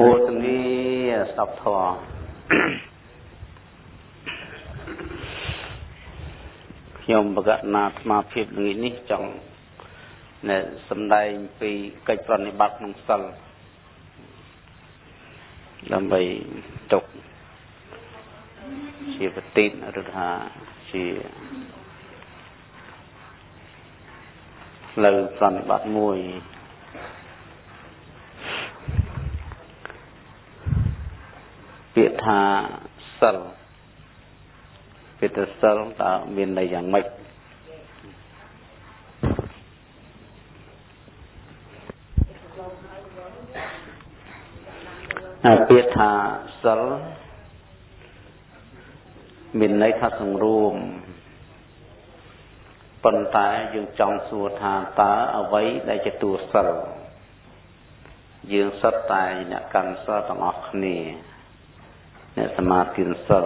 អូទាំងនេះស្ដាប់ធម៌ខ្ញុំបកណាអាត្មាភាពល្ងាចនេះចង់សម្ដែងពីកិច្ចប្រតិបត្តិក្នុងសិលដើម្បីទុកជាប្រតិទិឬថាជាផ្លូវប្រតិបត្តិមួយពាក្យថាសិលពាក្យថាសិលតើមានន័យយ៉ាងម៉េចពាក្យថាសិលមានន័យថាសង្រួមប៉ុន្តែយើងចង់សួរថាតើអ្វីដែលជាតួសិលយើងសិតតែអ្នកកាន់សិលទាំងអស់គ្នាអ្នកសមាធិសិល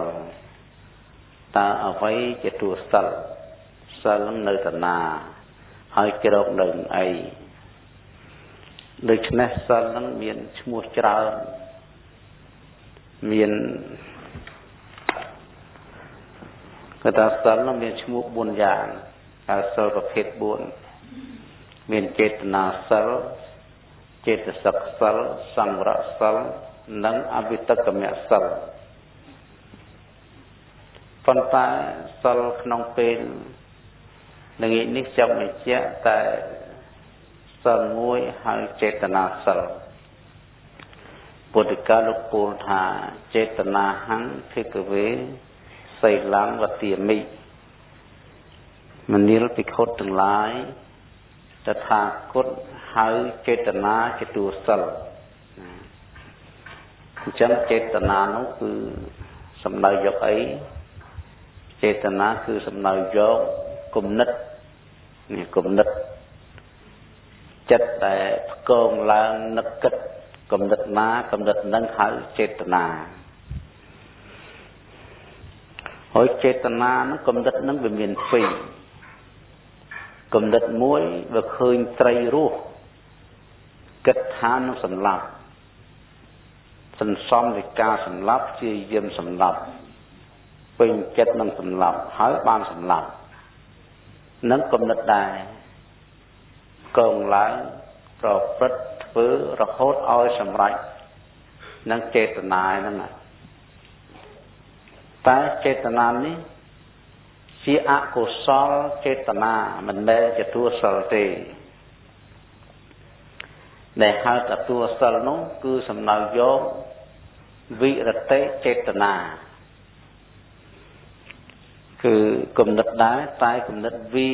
តើអ្វីជាតួសិលសិលនៅតាណាហើយក្រោកនៅអីដូច្នេះសិលនឹងមានឈ្មោះច្រើនមានគឺថាសិលនឹងមានឈ្មោះ4យ៉ាងហើយសិលប្រភេទ4មានចេតនាសិលចេតសិកសិលសង្វរសិលនិងអវិតកមសិលប៉ុន្តែសិលក្នុងពេលល្ងាចនេះចង់បញ្ជាក់តែសិលមួយហើយចេតនាសិលពុទ្ធកាលលោកពោលថាចេតនាហੰភិក្ខវេសីលੰវទាមិមនាលភិក្ខុទាំងឡាយតថាគតហៅចេតនាជាតួសិលអញ្ចឹងចេតនានោះគឺសំដៅយកអីចេតនាគឺសំដៅយកគំនិតនេះគំនិតចិត្តដែលផ្គងឡើងនឹកគិតគំនិតណាគំនិតនឹងហៅចេតនាហើយចេតនានឹងគំនិតនឹងវាមានពីរគំនិតមួយវាឃើញត្រីរស់គិតថានឹងសម្លាប់សន្សំនៃការសម្លាប់ជាយាមសម្លាប់ពេញចិត្តនឹងសម្លាប់ហើយបានសម្លាប់នឹងគំនិតដែរកងឡើងប្រព្រឹត្តធ្វើរហូតឲ្យសម្រេចនឹងចេតនាហ្នឹងតែចេតនានេះជាអកុសលចេតនាមិនមែនជាតួសិលទេដែលហៅថាតួសិលនោះគឺសំដៅយកវិរតិចេតនាគឺគំនិតដែរតែគំនិតវា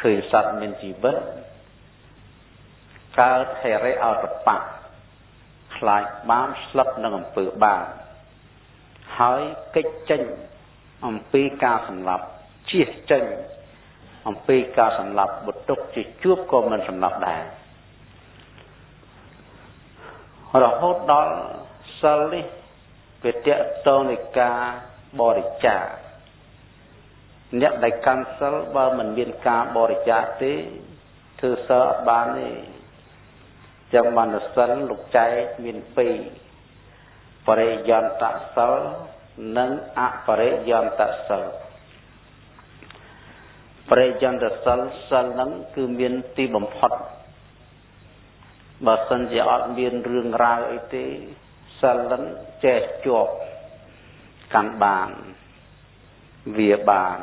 ឃើញសត្វមានជីវិតកើតហេរិអតបៈខ្លាចបានស្លឹកនឹងអំពើបាបហើយកិច្ចចេញអំពីការសម្លាប់ជៀសចេញអំពីការសម្លាប់បុទុកជាជួបក៏មិនសម្លាប់ដែររហូតដល់សិលនេះវាតកតងនៃការបរិច្ចាគអ្នកដែលកាន់សិលបើមិនមានការបរិច្ចាគទេធ្វើសិលអត់បានទេចឹងបានសិលលោកចែកមាន2បរិយន្តសិលនិងអបរិយន្តសិលបរិយន្តសិលហ្នឹងគឺមានទីបំផុតបើសិនជាអត់មានរឿងរ៉ាវអីទេសិលហ្នឹងចេះជាប់កាន់បានវាបាន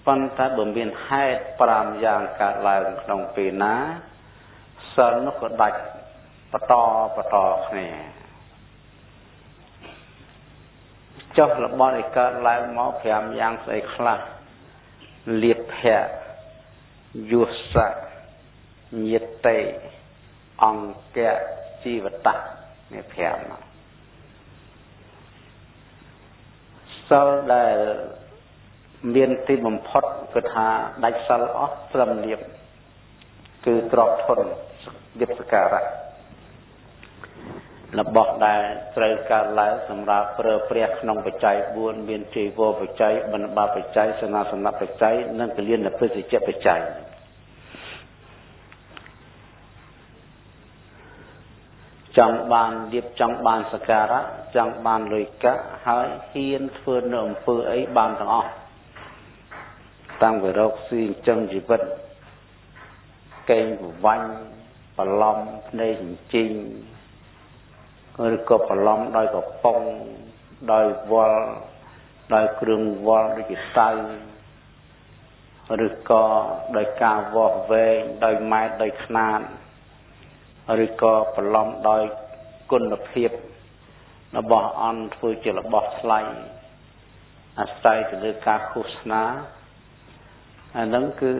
ប៉ុន្តែបើមានហេតុ5យ៉ាងកើតឡើងក្នុងពេលណាសិលនោះក៏ដាច់បន្តគ្នាចុះរបស់ដែលកើតឡើងមក5យ៉ាងស្អីខ្លះលៀបភៈយុសៈញាតិអង្គៈជីវតៈនេះ5មកសិលដែលមានទីបំផុតគឺថាដាច់សិលអស់ត្រឹមលៀបគឺទ្របធនលៀបសការៈរបស់ដែលត្រូវកើតឡើងសម្រាប់ប្រើប្រាស់ក្នុងបច្ច័យ4មានជីវបច្ច័យបណ្ឌបាបច្ច័យសនាសនៈបច្ច័យនិងគលានពិសិជ្ជបច្ច័យ ចង់បានលៀបចង់បានសក្ការៈចង់បានលុយកាក់ហើយហ៊ានធ្វើនៅអំពើអីបានទាំងអស់តាំងពីរកស៊ីចិញ្ចឹមជីវិតកេងប្រវាញ់ប្រឡំភ្នែកចិញ្ជីងឬក៏ប្រឡំដោយកប៉ុងដោយវល់ដោយគ្រឿងវល់ដូចជាតៅឬក៏ដោយការវាស់វែងដោយម៉ែត្រដោយខ្នាតឬក៏ប្រឡំដោយគុណភាពរបស់អន់ធ្វើជារបស់ថ្លៃអាស្រ័យទៅលើការឃោសនាអាហ្នឹងគឺ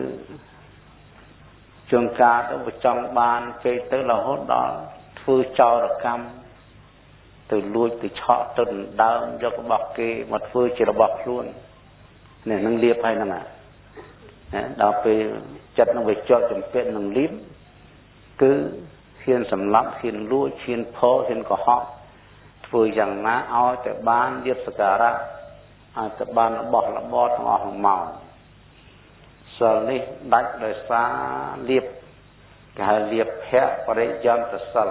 ជួនកាលទៅបើចង់បានពេកទៅរហូតដល់ធ្វើចោរកម្មទៅលួចទៅឆក់ទៅដណ្ដើមយករបស់គេមកធ្វើជារបស់ខ្លួននេះនឹងលៀបហើយហ្នឹងណាដល់ពេលចិត្តនឹងវាជាប់ជំពាក់នឹងលៀបគឺហ៊ានសម្លាប់ហ៊ានលួចហ៊ានផោហ៊ានកុហកធ្វើយ៉ាងណាឲ្យតែបានលៀបសក្ការៈឲ្យតែបានរបស់របរទាំងអស់មកសិលនេះដាច់ដោយសារលៀបគេហៅលៀបភៈបរិយន្តសិល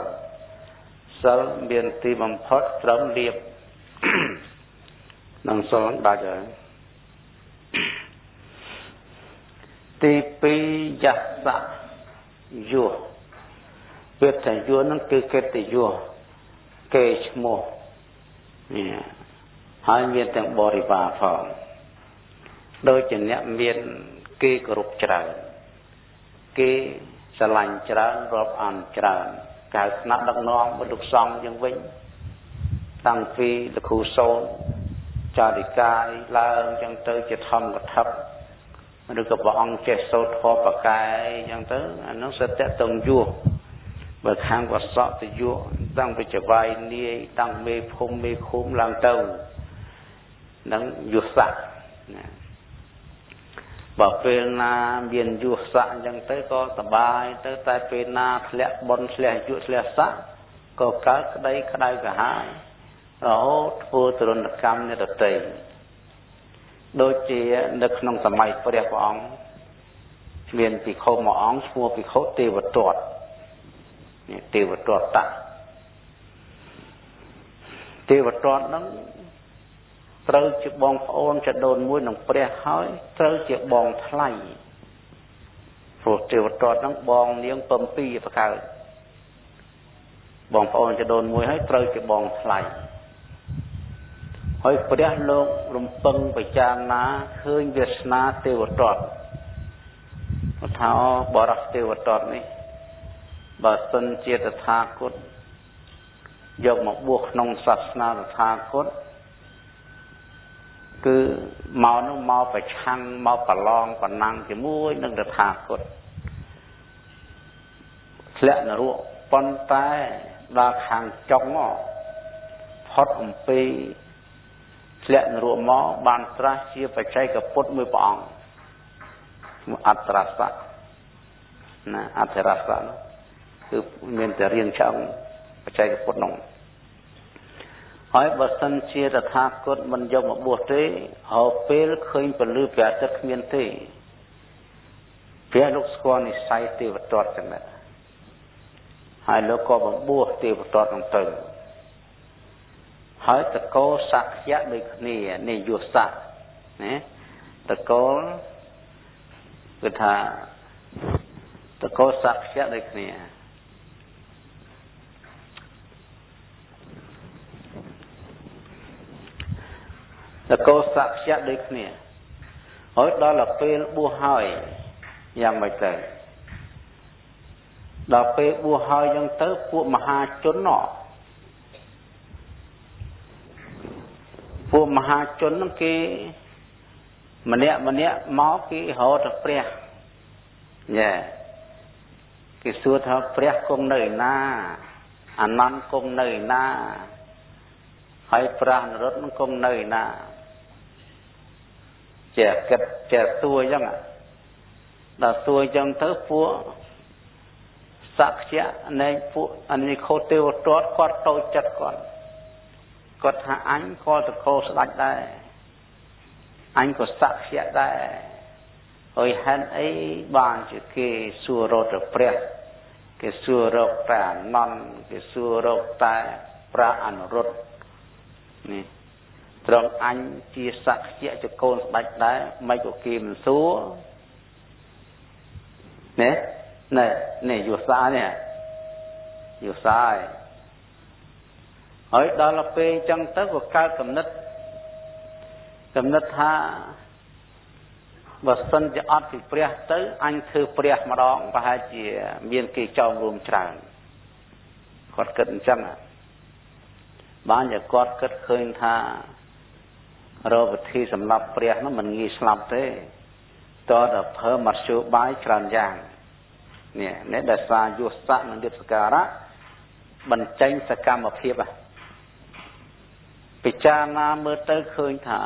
សិលមានទីបំផុតត្រឹមលៀបនឹងសិលដាច់ហើយទី2យស្សៈយុះពាក្យថាយុះហ្នឹងគឺកិត្តិយសគេឈ្មោះនេះហើយមានទាំងបរិវារផងដូចជាអ្នកមានគេគោរពច្រើនគេស្រឡាញ់ច្រើនរាប់អានច្រើនកៅស្នាប់ដឹកនាំបុលោកសង្ឃយ៉ាងវិញតាំងពីលគ្រូសូនចារិកាយឡើងចឹងទៅជាធម្មកថាឬក៏ព្រះអង្គចេះសូត្រធម៌បកែចឹងទៅអានោះសិតតតងយុះបើខាងវសកតយុះតាំងពីចវាយនាយតាំងមេភូមិមេឃុំឡើងទៅនឹងយុះស័កណាបើពេលណាមានយុះស័កអញ្ចឹងទៅក៏សบายទៅតែពេលណាធ្លាក់បុណ្យធ្លាក់យុះធ្លាក់ស័កក៏កើតក្តីក្តៅក្រហាយរហូតធ្វើទរណកម្មនិរតីដូចជានៅក្នុងសម័យព្រះអង្គមានភិក្ខុមួយអង្គឈ្មោះភិក្ខុទេវទត្តនេះទេវទត្តទេវទត្តហ្នឹងត្រូវជាបងប្អូនចដូនមួយនឹងព្រះហើយត្រូវជាបងថ្លៃព្រោះទេវទត្តហ្នឹងបងនាង7ប្រកើតបងប្អូនចដូនមួយហើយត្រូវជាបងថ្លៃហើយព្រះលោករំពឹងពិចារណាឃើញវាសនាទេវទត្តថាបរិសទេវទត្តនេះបើសិនជាតថាគតយកមកបួសក្នុងសាសនាតថាគតគឺមកនោះមកប្រឆាំងមកប្រឡងប្រណាំងជាមួយនឹងតថាគតធ្លាក់នរកប៉ុន្តែដល់ខាងចុងមកផុតអំពីធ្លាក់នរកមកបានត្រាស់ជាបច្ចេកពុទ្ធមួយព្រះអង្គអត្តរស័កណាអត្តរស័កគឺមានតែរៀងឆ្អឹងបច្ចេកពុទ្ធនោះហើយបើសិនជាតថាគតមិនយកមកបួសទេហើយពេលឃើញពលឺព្រះអាទិត្យគ្មានទេព្រះលោកស្គាល់និស្ស័យទេវទត្តចំណេះហើយលោកក៏បំបួសទេវទត្តនោះទៅហើយតកោសក្យៈដូចគ្នានេះយុស័កណាតកោគឺថាតកោសក្យៈដូចគ្នាតកោសក្យៈដូចគ្នាហើយដល់ពេលបួសហើយយ៉ាងម៉េចទៅដល់ពេលបួសហើយយ៉ាងទៅពួកមហាជនពួកមហាជនហ្នឹងគេម្នាក់មកគេរកទៅព្រះយ៉ាគេសួរថាព្រះគង់នៅឯណាអានន្ទគង់នៅឯណាហើយព្រះនរុត្តនឹងគង់នៅឯណាជាគិតជាសួរអញ្ចឹងដល់សួរអញ្ចឹងទៅពួកសក្យៈនៃពួកអនិខោទេវទត្តគាត់តូចចិត្តគាត់ថាអញក៏តកោស្ដេចដែរអញក៏សក្យៈដែរហើយហេតុអីបានជាគេសួររត់ទៅព្រះ គេសួររកតែអានន្តគេសួររកតែព្រះអនុរុទ្ធនេះត្រង់អញជាសក្យៈជាកូនស្ដេចដែរមិនក៏គេមិនសួរនេះយុសានេះយុសាហើយដល់ពេលអញ្ចឹងទៅក៏កើតគំនិតថាបើសិនជាអត់ពីព្រះទៅអញធ្វើព្រះម្ដងប្រហែលជាមានគេចោមរួមច្រើនគាត់គិតអញ្ចឹងបានជាគាត់គិតឃើញថារកវិធីសម្រាប់ព្រះនោះមិនងាយស្លាប់ទេតើតែប្រើមធ្យោបាយច្រើនយ៉ាងនេះដែលសារយុស័កនិងយុទ្ធការៈបញ្ចេញសកម្មភាពពិចារណាមើលទៅឃើញថា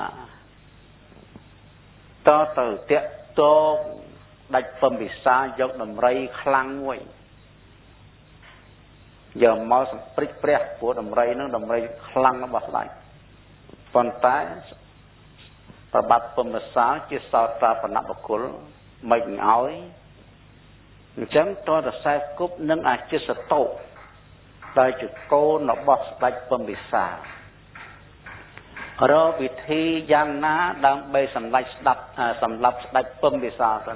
តើទៅតាក់ទងដាច់ពំពិសាយកដំរីខ្លាំងមួយយកមកសម្ព្រិចព្រះព្រោះដំរីនឹងដំរីខ្លាំងរបស់ស្ដេចប៉ុន្តែប្របាទពំពិសាជាសោតាបនបុគ្គលមិនឲ្យអញ្ចឹងតើរសែគប់នឹងអាចិសតោដែលជាកូនរបស់ស្ដេចពំពិសារកវិធីយ៉ាងណាដើម្បីសម្លាប់ស្ដេចពំពិសាទៅ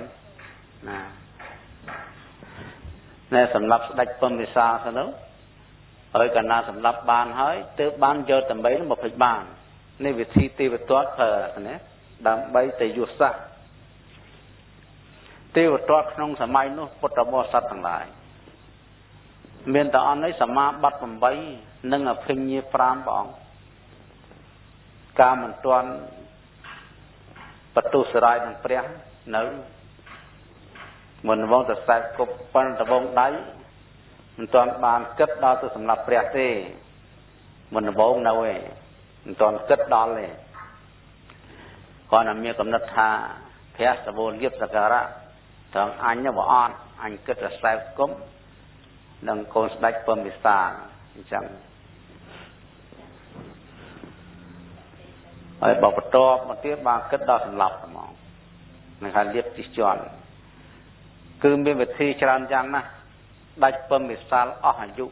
ណាសម្លាប់ស្ដេចពំពិសាទៅនោះហើយកាលណាសម្លាប់បានហើយទើបបានយកដើម្បីនោះមកភ្លេចបាននេះវិធីទេវទត្តប្រើណាដើម្បីទៅយុស័កទេវទត្តក្នុងសម័យនោះពុទ្ធបរិស័ទទាំងឡាយមានតែអននេះសមាបត្តិ8និងអភិញ្ញា5ព្រះអង្គការមិនទាន់បទុសរាយនឹងព្រះនៅមុនដំបងទៅខ្សែគប់ប៉ុនដំបងដៃមិនទាន់បានគិតដល់ទៅសម្រាប់ព្រះទេមុនដំបងនៅឯងមិនទាន់គិតដល់ទេគាត់តែមានកំណត់ថាព្រះសវោលៀបសក្ការៈត្រង់អញបើអត់អញគិតតែខ្សែគប់នឹងកូនស្ដេចពំពិសាអញ្ចឹងហើយបើបន្ទាប់មកទៀតបានគិតដល់សម្លាប់ហ្មងនឹងថាលៀបជិះជាន់គឺមានវិធីច្រើនយ៉ាងណាស់ដាច់ពំពិសាអស់អាយុ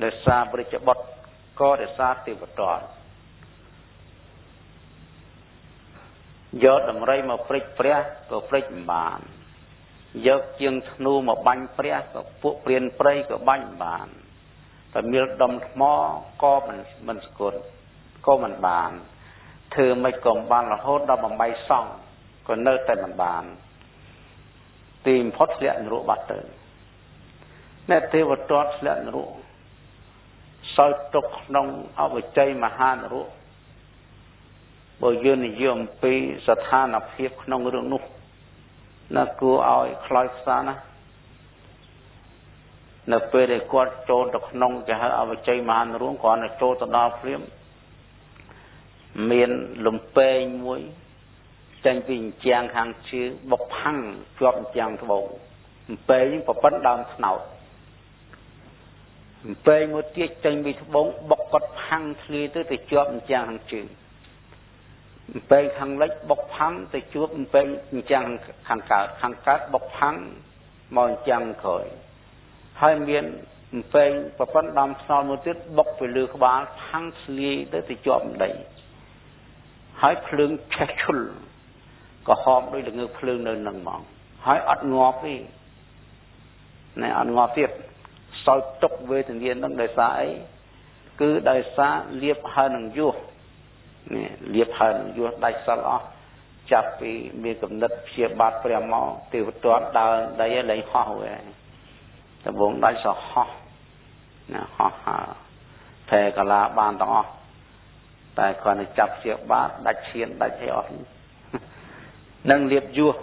ដោយសារព្រះរាជបុត្រក៏ដោយសារទេវទត្តយកដំរីមកព្រិចព្រះក៏ព្រិចមិនបានយកជាងធ្នូមកបាញ់ព្រះក៏ពួកព្រានព្រៃក៏បាញ់មិនបានតែមានដុំថ្មក៏មិនស្គត់ក៏មិនបានធ្វើមិនក៏បានរហូតដល់បំបីសង់ក៏នៅតែមិនបានទីបំផុតធ្លាក់នរកបាត់ទៅអ្នកទេវទត្តធ្លាក់នរកសោយទុកក្នុងអវជ័យមហានរកបើយើងនិយាយអំពីស្ថានភាពក្នុងរឿងនោះណាគួរឲ្យខ្លោចផ្សាណានៅពេលដែលគាត់ចូលទៅក្នុងគេហៅអវជ័យមហានរកគ្រាន់តែចូលទៅដល់ព្រាមមានលំពេងមួយចេញពីអញ្ចាំងខាងជើងបុកផាំងជាប់អញ្ចាំងត្បូងលំពេងប្រពន្ធដើមថ្នោតលំពេងមួយទៀតចេញពីត្បូងបុកគាត់ផាំងធ្លាយទៅជាប់អញ្ចាំងខាងជើងលំពេងខាងលិចបុកផាំងទៅជួបលំពេងអញ្ចាំងខាងកើតបុកផាំងមកអញ្ចាំងក្រោយហើយមានលំពេងប្រពន្ធដើមថ្នោតមួយទៀតបុកពីលើក្បាលផាំងធ្លាយទៅជាប់ដីហើយភ្លើងឆេះឈុលក៏ហមដោយល្ងើភ្លើងនៅនឹងហ្មងហើយអត់ងាប់ទេណែអត់ងាប់ទៀតសោយទុកវេទនានឹងដោយសារអីគឺដោយសារលៀបហើយនឹងយោះនេះលៀបហើយនឹងយោះដាច់សល់អស់ចាប់ពីមានកំណត់ព្យាបាទព្រះមកទេវទត្តដើរដីឲ្យលែងហោះវិញដំបងដាច់សោះហោះណាហោះផែកាឡាបានទាំងអស់តែគាត់នឹងចាប់ព្យាបាទដាច់ឈានដាច់អីអស់នឹងលៀបយោះ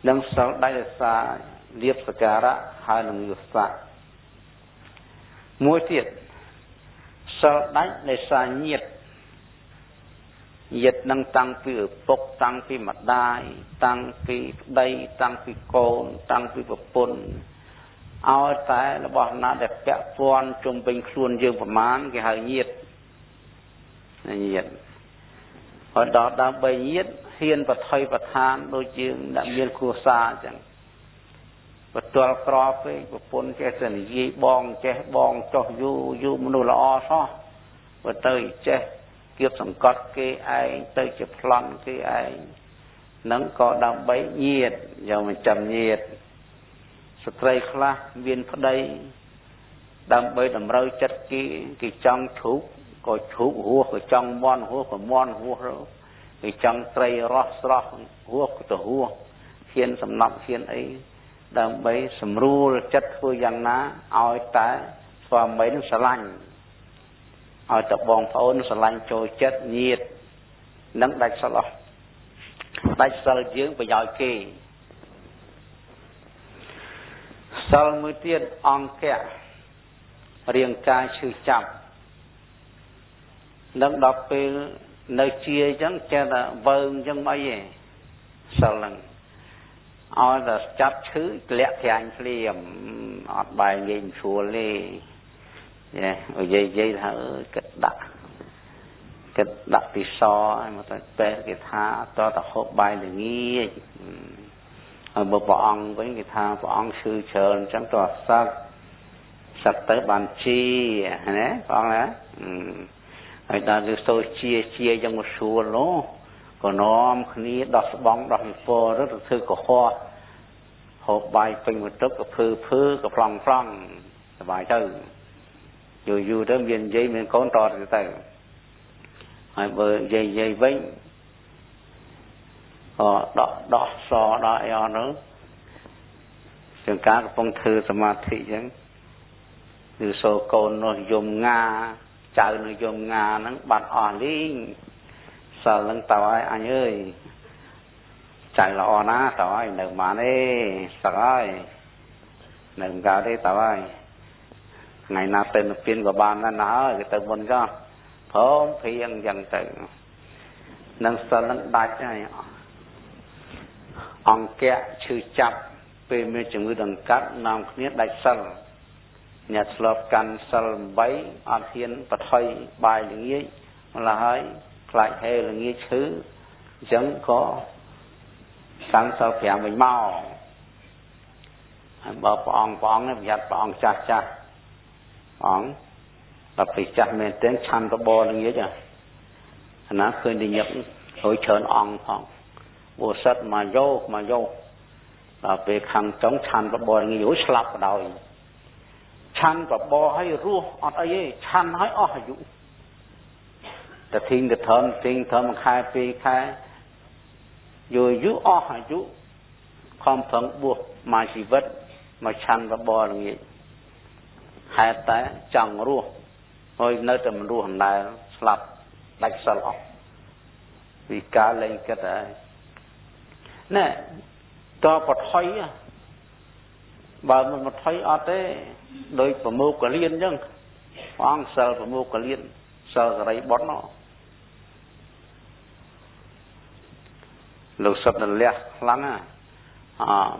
នឹងសល់ដាច់ដោយសារលៀបសក្ការៈហើយនឹងយុស័កមួយទៀតសល់ដាច់ដោយសារញាតិនឹងតាំងពីឪពុកតាំងពីម្ដាយតាំងពីប្តីតាំងពីកូនតាំងពីប្រពន្ធឲ្យតែរបស់ណាដែលពាក់ព័ន្ធជុំវិញខ្លួនយើងប្រមាណគេហៅញាតិហើយដល់ដើម្បីញាតិហ៊ានបថុយបឋានដូចយើងដែលមានគ្រួសារអញ្ចឹង บตัวกรอบไปปนแกเสนยีบองแจบองจอยูมนุษย์ละอซ้อว่าเตยแจเกี่ยวสังกัดเกยไอเตยจะพลังเกยไอนังก็ดำใบเงียดอย่ามันจำเงียดสตรีคลาเวียนพดัยดำใบดำเราจัดกี่จังถูกก็ถูกหัวก็จังมอนหัวก็มอนหัวเรากี่จังไตรรอสรอหัวก็ตัวหัวเขียนสำนักเขียนไอดำใบสำรูจัดตัวอย่างน้าเอาแต่ความใบนั้นสลังเอาแต่บองพระองค์สลังโจจัดเงียดนังได้สลอได้สลยืงไปยาวเกยสลมือเตียนองแกะเรียงกายชื่อจับนังดอกเป็นในเชียจังแกน่ะเบิ่งจังไม่สลังเอาแต่จับชื่อเละแทงเลี่ยมอดใบเงินชัวเล่เนี่ยยัยเธอกระดักติซอมาตั้งแต่กิธาต่อตะหกใบอย่างนี้บปองvớiกิธาปองชื่อเชิญจังตัวสักเตบัญชีนะฟังนะไอ้ตาดูโซเชียยังมาชัวโลก็น้อมคนนี้ดอกบ้องดอกโฟแล้วถือก็ข้อหกใบเป็นหมดทุกกับพื้นกับพลังสบายใจอยู่เริ่มเย็นใจเหมือนก้อนตอดแต่ไอ้เบอร์ใหญ่วิ่งก็ดอกซอดอกไอ้อนึงถึงการกับพงถือสมาธิยังอยู่โซโกนนยมงาเจอนยมงานั้นบัดอ่อนลิงสารลังตายอันเอ้ยใจละอ่อนนะตายหนึ่งมาได้สักไอ้หนึ่งกาได้ตายไงนาเต็นเปลี่ยนกับบ้านนั่นนะก็เติมบนก็พร้อมเพียงยังเติมนั่งสารลังได้ใช่องแกะชื่อจับเป็นเมื่อจึงมือดังกัดนำเนี้ยได้สลเนี่ยสลับกันสลใบอาเทียนปะไทยใบอย่างนี้มันละให้กลายเฮอย่างนี้ชื้อยังก็สังสารแผงไม่เมาบอกปองเนี่ยยัดปองจัดปองตัดไปจัดเมนเต้นชันกระบอกอย่างนี้จ้ะนะเคยได้ยินโอยเชิญองพองบัวสัตมาโยกเราไปขังจ้องชันกระบอกอย่างนี้อยู่สลับกันเอาชันกระบอกให้รู้อดไอ้ชันให้อ้ออยู่แต่ทิ้งแต่เถิมคายปีคายอยู่ยุอ้อยุความฝังบวกมาชีวิตมาชันกระบอกอย่างนี้ให้แต่จังรู้โดยเนื้อแต่มันรู้หันได้สลับได้สลับวิการเล่นก็ได้เนี่ยตัวปดถอยบางมันถอยอดได้โดยประมุขเลียนยังฟังเซลประมุขเลียนเซลอะไรบดเนาะลูกสัตว์นั่นแหละหลัง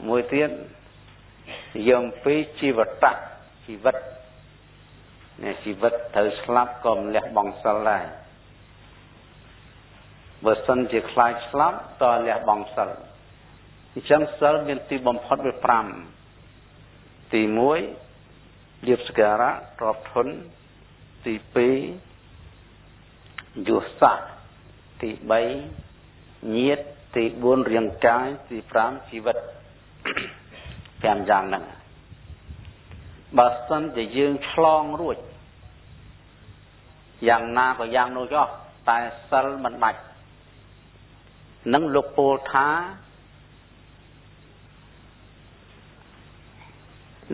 มวยเตี้ยนยมปีชีวิตเนี่ยชีวิตเธอสลับก็มันเลี้ยบังสลายเบอร์สันจะคลายสลับต่อเลี้ยบังสลจังสลมีตีบอมพอดไปพรำตีมวยเรียบสการะรอบทนตีปียุสะตีใบเงียดตีบุญเรียงกายตีพรำชีวิตแผ่นอย่างนั้นบาสันจะยืนคลองรุ่ยอย่างนาก็อย่างโนย่อแต่สลมันบัดนังลูกโปท้า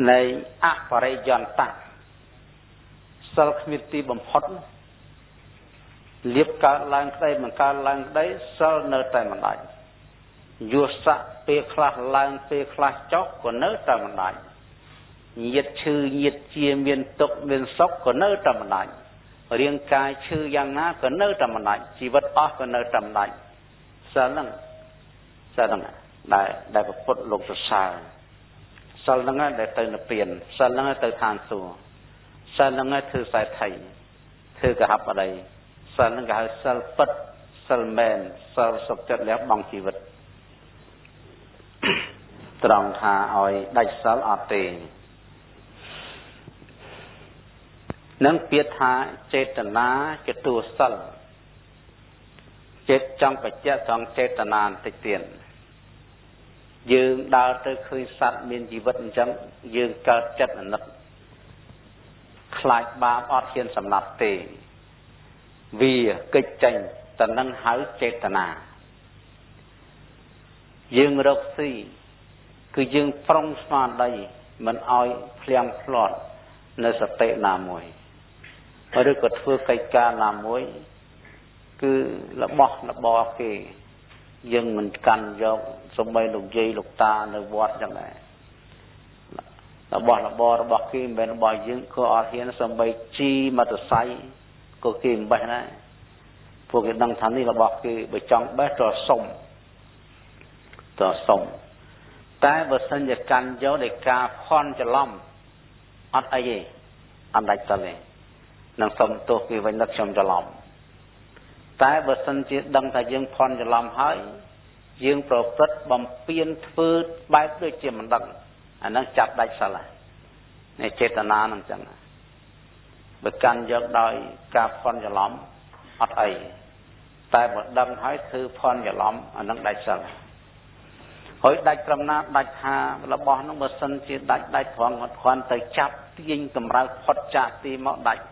ในอัปริยันตะสลมิติบมพดเลียบการล้างได้มันการล้างได้สลเนตแต่มันได้ยุสะเปคลาล้างเปคลาจอกก็เนตแต่มันได้เหยียดชื่อเหยียดเจียเมียนตกเมียนซอกก็เนตแต่มันได้เรียงกายชื่ออย่างนั้นก็เนตแต่มันได้ชีวิตอ้อก็เนตแต่มันได้สลังได้ประพฤติลงตัวชายสลังได้เติมเปลี่ยนสลังได้เติมทานสูสลังได้ถือสายไทยถือกระหับอะไรสลังก็ให้สลปัดสลแมนสลสกจัดแล้วบางชีวิตต ត្រង់ថាឲ្យដាច់សិលអត់ទេនឹងពាក្យថាចេតនាជាតួសិលចិត្តចង់បច្ចៈត្រង់ចេតនាបន្តិចទៀតយើងដើរទៅឃើញសត្វមានជីវិតអញ្ចឹងយើងកើតចិត្តអាណិតខ្លាចបាបអត់ហ៊ានសម្លាប់ទេវាកិច្ចចេញតែនឹងហៅចេតនាយើងរកស៊ីគឺយើងប្រុងស្មារតីមិនឲ្យភ្លៀងផ្លាត់នៅសតិណាមួយឬក៏ធ្វើកិច្ចការណាមួយគឺរបស់របរគេយើងមិនកាន់យកសំបីលោកយាយលោកតានៅវត្តចឹងដែររបស់របររបស់គេមិនមែនរបស់យើងក៏អត់ហ៊ានសំបីជីមអត្តស័យក៏គេមិនបេះដែរពួកគេដឹងថានេះរបស់គេបើចង់បេះក៏សុំតែបើសិនជាកាន់យកដោយការភ័ន្តច្រឡំអត់អីទេអត់ដាច់សិលទេនឹងសុំទោសគេវិញនឹកខ្ញុំច្រឡំតែបើសិនជាដឹងថាយើងភ័ន្តច្រឡំហើយយើងប្រព្រឹត្តបំពេញធ្វើបែបដូចជាមិនដឹងអានឹងចាប់ដាច់សិលនេះចេតនានឹងចឹងបើកាន់យកដោយការភ័ន្តច្រឡំអត់អីតែបើដឹងហើយធ្វើភ័ន្តច្រឡំអានឹងដាច់សិលហើយដាច់ត្រឹមណាដាច់ថារបស់នោះបើសិនជាដាច់ត្រង់គាត់គ្រាន់តែចាប់ទាញកម្រើកផុតចាកទីមកដាច់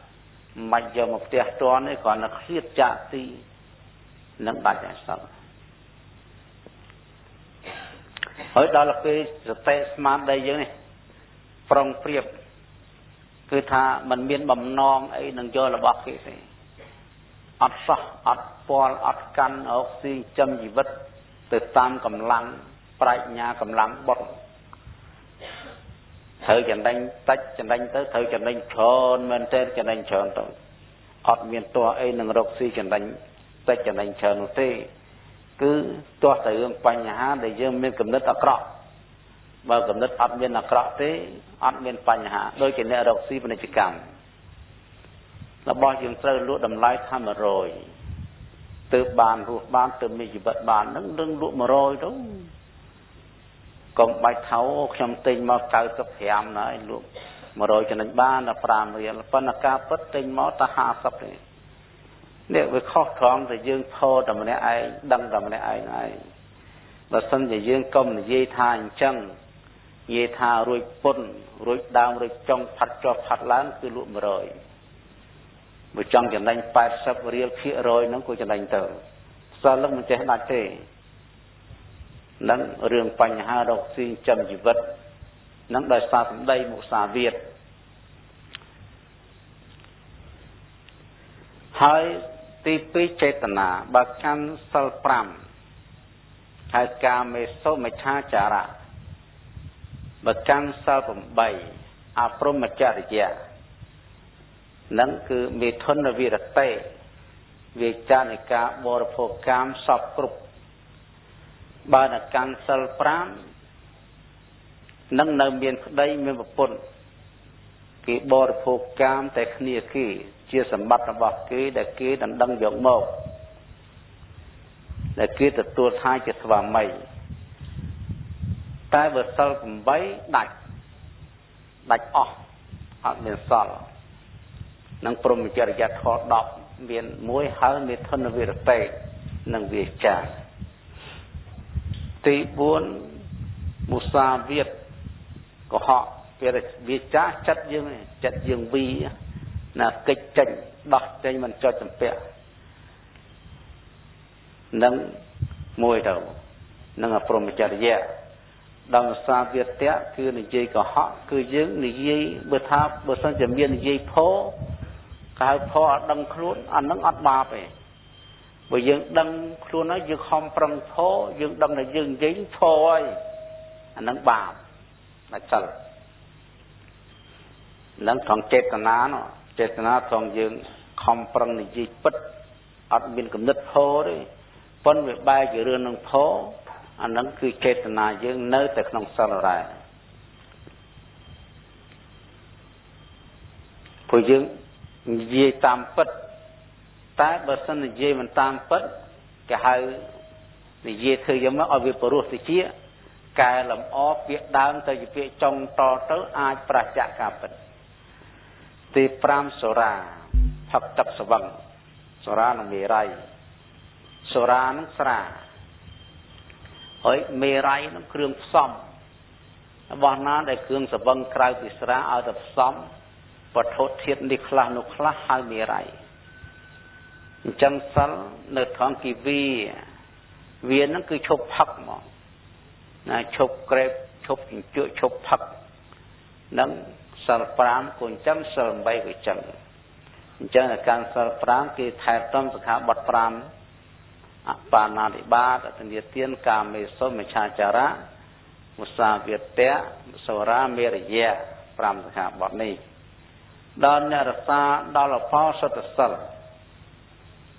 មិនយកមកផ្ទះតនទេគ្រាន់តែឃ្លាតចាកទីនឹងដាច់ហើយសិលហើយដល់ពេលសតិស្មារតីយើងនេះប្រុងប្រៀបគឺថាมันមានបំណងអីនឹងយករបស់គេទេអត់សោះអត់ពាល់អត់កាន់អុកស៊ីចំជីវិតទៅតាមកម្លាំងប្រាជ្ញាកម្លាំងបុត្រត្រូវចំណេញតិចចំណេញទៅត្រូវចំណេញច្រើនមែនទេចំណេញច្រើនទៅអត់មានទោះអីនឹងរកស៊ីចំណេញតិចចំណេញច្រើននោះទេគឺទោះតែរឿងបញ្ហាដែលយើងមានគំនិតអាក្រក់បើគំនិតអត់មានអាក្រក់ទេអត់មានបញ្ហាដូចជាអ្នករកស៊ីពាណិជ្ជកម្មរបស់យើងត្រូវលក់តម្លៃថា100ទើបបានរស់បានទើបមានជីវិតបាននឹងលក់100ទៅកុំបាច់ថោខ្ញុំទិញមក95ណាលក់100ចំណេញបានតែ5រៀលប៉ុន្តែការពិតទិញមកតែ50ទេនេះវាខុសត្រង់តែយើងផោតែម្នាក់ឯងដឹងតែម្នាក់ឯងហើយបើសិនជាយើងកុំនិយាយថាអញ្ចឹងនិយាយថារួចពុនរួចដើមរួចចុងផាត់ចុះផាត់ឡើងគឺលក់100បើចង់ចំណេញ80រៀលភាគរយហ្នឹងក៏ចំណេញទៅសិលនឹងមិនចេះដាច់ទេនឹងរឿងបញ្ហារកស៊ីចំជីវិតនឹងដោយសារសម្ដីមុសាវាទហើយទី2ចេតនាបើកាន់សិល5ហើយកាមេសុមិច្ឆាចារៈបើកាន់សិល8អព្រហ្មចរិយានឹងគឺមេធនវិរតេវាចានិកាបរិភោគកាមសពគ្រប់បើនៅកាន់សិល5នឹងនៅមានប្តីមានប្រពន្ធគេបរិភោគកាមតែគ្នាគេជាសម្បត្តិរបស់គេដែលគេដណ្ដឹងយកមកដែលគេទទួលថាជាស្វាមីតែបើសិល8ដាច់អស់អត់មានសល់នឹងព្រហ្មចរិយាធម៌10មាន1ហើយមេធនវិរតេនិងវាចាទី4មុសាវាទកុហកពេលវាចាចិត្តយើងវីណាកិច្ចចេញដោះចេញមិនចុចចម្ពាក់នឹងមួយទៅនឹងអព្រហ្មចរិយាដល់មុសាវាទៈគឺនិយាយកុហកគឺយើងនិយាយបើសិនជាមាននិយាយផោកៅផោអត់ដឹងខ្លួនអានឹងអត់បាបទេបើយើងដឹងខ្លួនហើយយើងខំប្រឹងផោយើងដឹងថាយើងនិយាយផោហើយអានឹងបាបដាច់សិលនឹងត្រង់ចេតនានោះចេតនាត្រង់យើងខំប្រឹងនិយាយពិតអត់មានគំនិតផោទេប៉ុន្តែវាបែរជារឿងនឹងផោអានឹងគឺចេតនាយើងនៅតែក្នុងសិលដែរព្រោះយើងនិយាយតាមពិតតែបើសិននិយាយមិនតាមពិតគេហៅនិយាយធ្វើយ៉ាងម៉េចឲ្យវាព្រោះតិច កែលម្អពាក្យដើមទៅជាពាក្យចុងតទៅអាចប្រឆាការពិតទី5សូរាផឹកទឹកស្វឹងសូរានិងមេរ័យសូរានឹងស្រាហើយមេរ័យនឹងគ្រឿងផ្សំរបស់ណាដែលគ្រឿងស្វឹងក្រៅពីស្រាឲ្យទៅផ្សំវត្ថុធាតុនេះខ្លះនោះខ្លះហៅមេរ័យអញ្ចឹងសិលនៅថងគីវានឹងគឺឈប់ផឹកមកណាឈប់ក្រេបឈប់ជញ្ជក់ឈប់ផឹកនឹងសិល5ក៏អញ្ចឹងសិល8ក៏អញ្ចឹងការសិល5គេថែទាំសិក្ខាបទ5អបាណាតិបាតអទនិទានកាមេសុមិច្ឆាចារៈមុសាវាទៈសូរាមេរយៈ5សិក្ខាបទនេះដល់អ្នករសាដល់ផលសុទ្ធសិល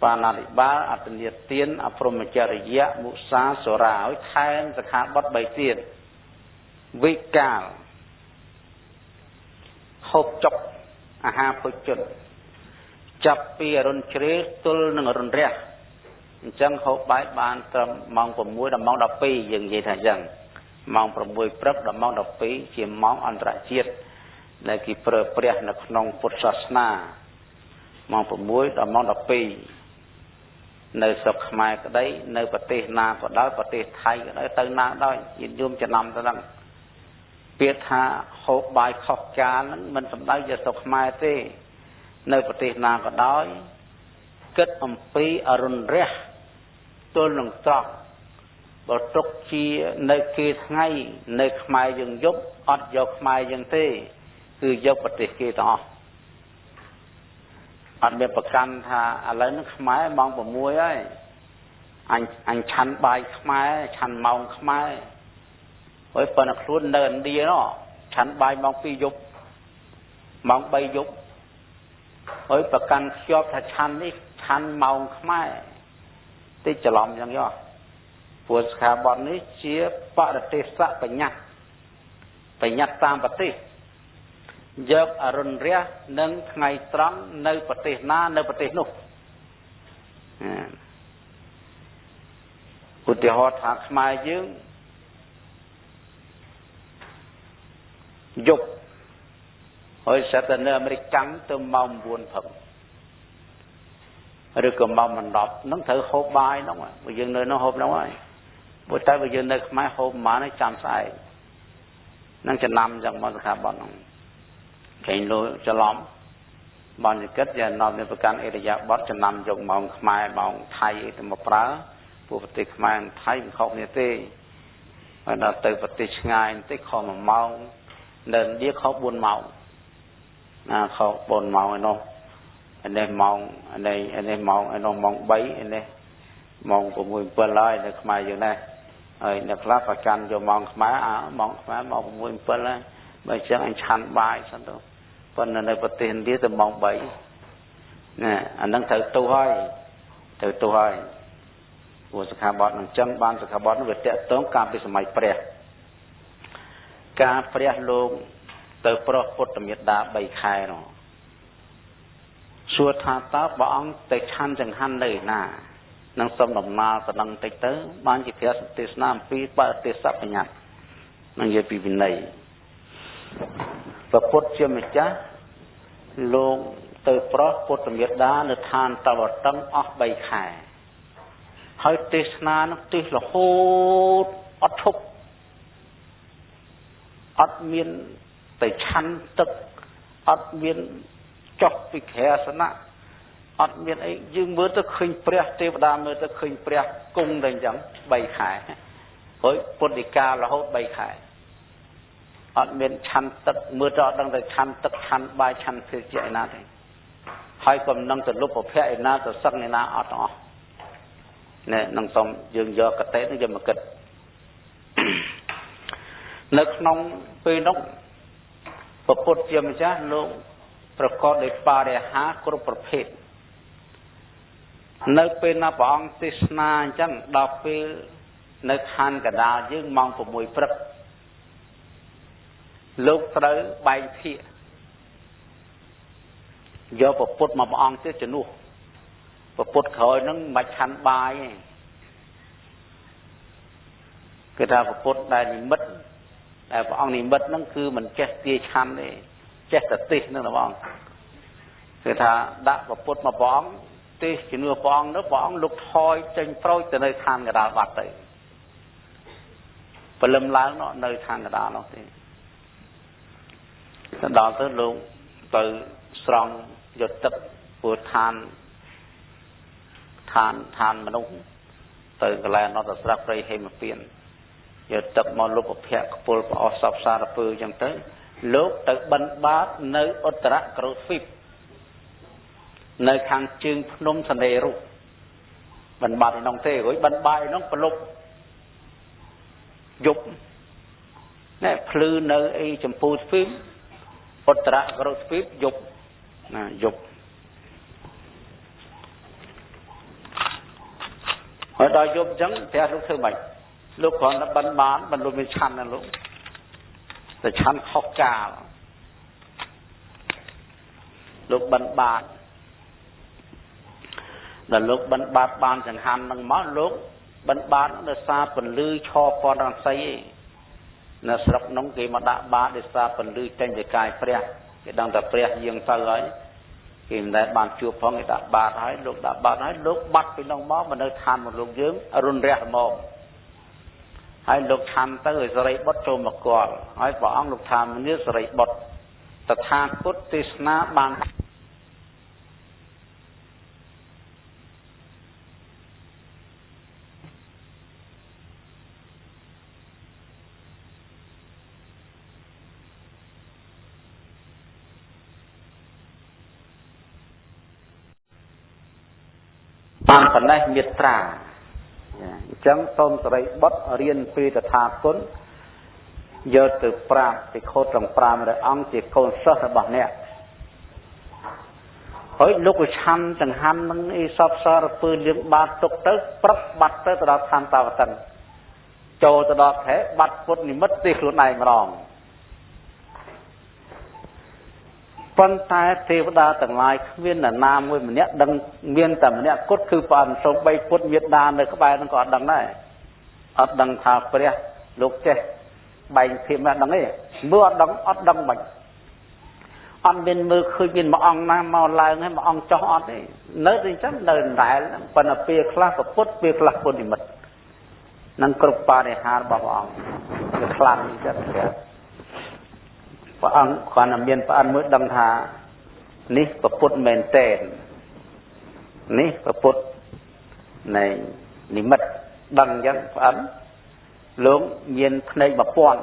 បាណាតិបាតអទនិទានអព្រហ្មចរិយៈមុសាសូរាឲ្យថែមសិក្ខាបទ3ទៀតវិកាលហូបចុកអាហារភោជនចាប់ពីអរុនជ្រេទល់នឹងអរុនរះអញ្ចឹងហូបបាយបានត្រឹមម៉ោង6ដល់ម៉ោង12យើងនិយាយថាអញ្ចឹងម៉ោង6ព្រឹកដល់ម៉ោង12ជាម៉ោងអន្តរជាតិដែលគេប្រើប្រាស់នៅក្នុងពុទ្ធសាសនាម៉ោង6ដល់ម៉ោង12នៅស្រុកខ្មែរក្តីនៅប្រទេសណាក៏ដោយប្រទេសថៃក៏ដោយទៅណាដោយញាតិញោមចំណាំទៅហ្នឹងពាក្យថាហូបបាយខុសចាលហ្នឹងមិនសំដៅជាស្រុកខ្មែរទេនៅប្រទេសណាក៏ដោយគិតអំពីអរុណរះទល់នឹងត្រង់បើទុកជានៅគេថ្ងៃនៅខ្មែរយើងយប់អត់យកខ្មែរយើងទេគឺយកប្រទេសគេទាំងអស់អត់មានប្រកាន់ថាឥឡូវនេះខ្មែរម៉ោង6ហើយអញឆាន់បាយខ្មែរឆាន់ម៉ោងខ្មែរហើយប៉ុន្តែខ្លួននៅឥណ្ឌានោះឆាន់បាយម៉ោង2យប់ម៉ោង3យប់ហើយប្រកាន់ខ្ជាប់ថាឆាន់នេះឆាន់ម៉ោងខ្មែរតិចច្រឡំយ៉ាងយោព្រោះសិក្ខាបទនេះជាបរទេសបញ្ញត្តិតាមប្រទេសយកអរុណរះនិងថ្ងៃត្រង់នៅប្រទេសណានៅប្រទេសនោះឧទាហរណ៍ថាខ្មែរយើងយប់ហើយសិតតែនៅអាមេរិកកាំងទៅម៉ោង9ព្រឹកឬក៏ម៉ោង10ហ្នឹងត្រូវហូបបាយហ្នឹងបើយើងនៅនោះហូបហ្នឹងហើយព្រោះតែបើយើងនៅខ្មែរហូបប៉ុន្មានចាំស្អែកហ្នឹងចំណាំចឹងមកសិក្ខាបទហ្នឹងគេលោច្រឡំបានគិតយ៉ាងនាំនៅប្រកាន់អេរិយាបទចំណាំយកម៉ោងខ្មែរម៉ោងថៃទៅមកប្រើព្រោះប្រទេសខ្មែរនិងថៃមិនខុសគ្នាទេហើយដល់ទៅប្រទេសឆ្ងាយបន្តិចខុស1ម៉ោងនៅឥណ្ឌាខុស4ម៉ោងណាខុស4ម៉ោងឯនោះនេះម៉ោងនេះម៉ោងឯនោះម៉ោង3ឯនេះម៉ោង6 7ហើយនៅខ្មែរយើងដែរហើយអ្នកខ្លះប្រកាន់យកម៉ោងខ្មែរម៉ោងខ្មែរម៉ោង6 7ហើយបើចឹងអញឆាន់បាយសិនទៅប៉ុន្តែនៅប្រទេសឥណ្ឌាទៅម៉ោង3ណាអានឹងត្រូវទូហើយព្រោះសិក្ខាបទនឹងចឹងបានសិក្ខាបទនោះវាតកតងកាលពីសម័យព្រះការព្រះលោកទៅប្រោសពុទ្ធមេត្តា3ខែនោះសួរថាតើព្រះអង្គទៅឆាន់ចង្ហាន់នៅណានឹងសុំដំណើរទៅនឹងតិចទៅបានជាព្រះទេសនាអំពីបរទេសបញ្ញត្តិនឹងនិយាយពីវិន័យព្រះពុទ្ធជាម្ចាស់លោកទៅប្រោសពុទ្ធមេត្តានៅឋានតវតឹងអស់3ខែហើយទេសនានោះទេសរហូតអត់ឈប់អត់មានទៅឆាន់ទឹកអត់មានចុះពីក្រែអាសនៈអត់មានអីយើងមើលទៅឃើញព្រះទេវតាមើលទៅឃើញព្រះគង់តែអញ្ចឹង3ខែហើយពុទ្ធិការហូត3ខែអត់មានឆាន់ទឹកមើលទៅអត់ដឹងតែឆាន់ទឹកឆាន់បាយឆាន់ភេសជ្ជៈឯណាទេហើយក៏មិនដឹងទៅលុបប្រភពឯណាទៅសឹកឯណាអត់ទាំងអស់ណែនឹងសូមយើងយកកតេនេះយកមកគិតនៅក្នុងពេលនោះព្រះពុទ្ធជាម្ចាស់លោកប្រកបដោយបរិហាគ្រប់ប្រភេទនៅពេលណាព្រះអង្គទេសនាអញ្ចឹងដល់ពេលនៅឋានកដាលយើងម៉ោង6ព្រឹកលោកត្រូវបែកភាគយកព្រះពុទ្ធមកព្រះអង្គទៀតជំនួសព្រះពុទ្ធក្រោយហ្នឹងមិនឆាន់បាយទេ Cái ta phải phốt đại niệm mất. Đại phải ông niệm mất nó cứ mình chết tia chăn đi. Chết thật tít nữa là bóng. Cái ta đã phải phốt mà bóng. Tít chỉ nửa bóng nữa bóng lúc thôi trên trôi từ nơi than người ta bạc tới. Và lâm láng nó nơi than người ta nó thì. Đó tới lúc từ sòng dột tập của than mà đúng từ cái là nó đã sắp rây hay mà phiền giờ tập mà lúc một hẹn của bộ sắp xa ra bư chẳng tới lúc tới bắn bát nơi ốt rạ cầu phíp nơi kháng chương nông sân đề rủ bắn bát thì nông thế với bắn bài nó có lúc dục nè phư nơi ấy chấm phù phím ốt rạ cầu phíp dục dục ở đó giúp chẳng theo lúc thứ bảy lúc còn nó bắn bán mình luôn bên chăn là lúc để chăn khóc cả lúc bắn bán là lúc bắn bán chẳng hạn bằng máu lúc bắn bán nó xa phần lư cho con đang xây nó sọc nóng kia mà đã bán để xa phần lư trên về cài pre cái đang tập pre riêng ta ấy khi đại bàn chùa phong người ta ba thái lúc bắt bên đông máu mà nơi than một lúc dướng run rè mồm hay lúc than tới người dậy bớt trôi một quần hay bỏ ông lúc than nước dậy bớt tập than cốt tít ná bàn bàn phần này miệt trà chẳng tôm dậy bớt riêng phi tập than cốt giờ từ pram thì khô trồng pram rồi ông chỉ khô sơ là bằng nè hỏi lúc cái chăn chẳng han nó đi sắp sơ rồi pư liếng ba tục tới bắt tới từ đó than tàu tần trâu từ đó thế bắt phút thì mất đi lúc này mà đòn phân tay thì đa tầng lai viên là nam với mình nhé đằng viên tầm nhé cốt khư phần sống bay phút Việt Nam này các bạn nó còn đằng này ở đằng thà pre lúc chết bành thì mà đằng ấy mưa đằng bành ăn bên mưa khơi bên mà ăn nam màu lai hay mà ăn cho ăn đấy nơi thì chắc nơi đại phần là pê class của phút pê class phút thì mất năng cướp ba để hà bảo ăn cái class như thế và ăn còn là miền và ăn mới đằng thà ní và phút mền tên ní và phút này ní mất đằng dân ăn lớn miền này mà pon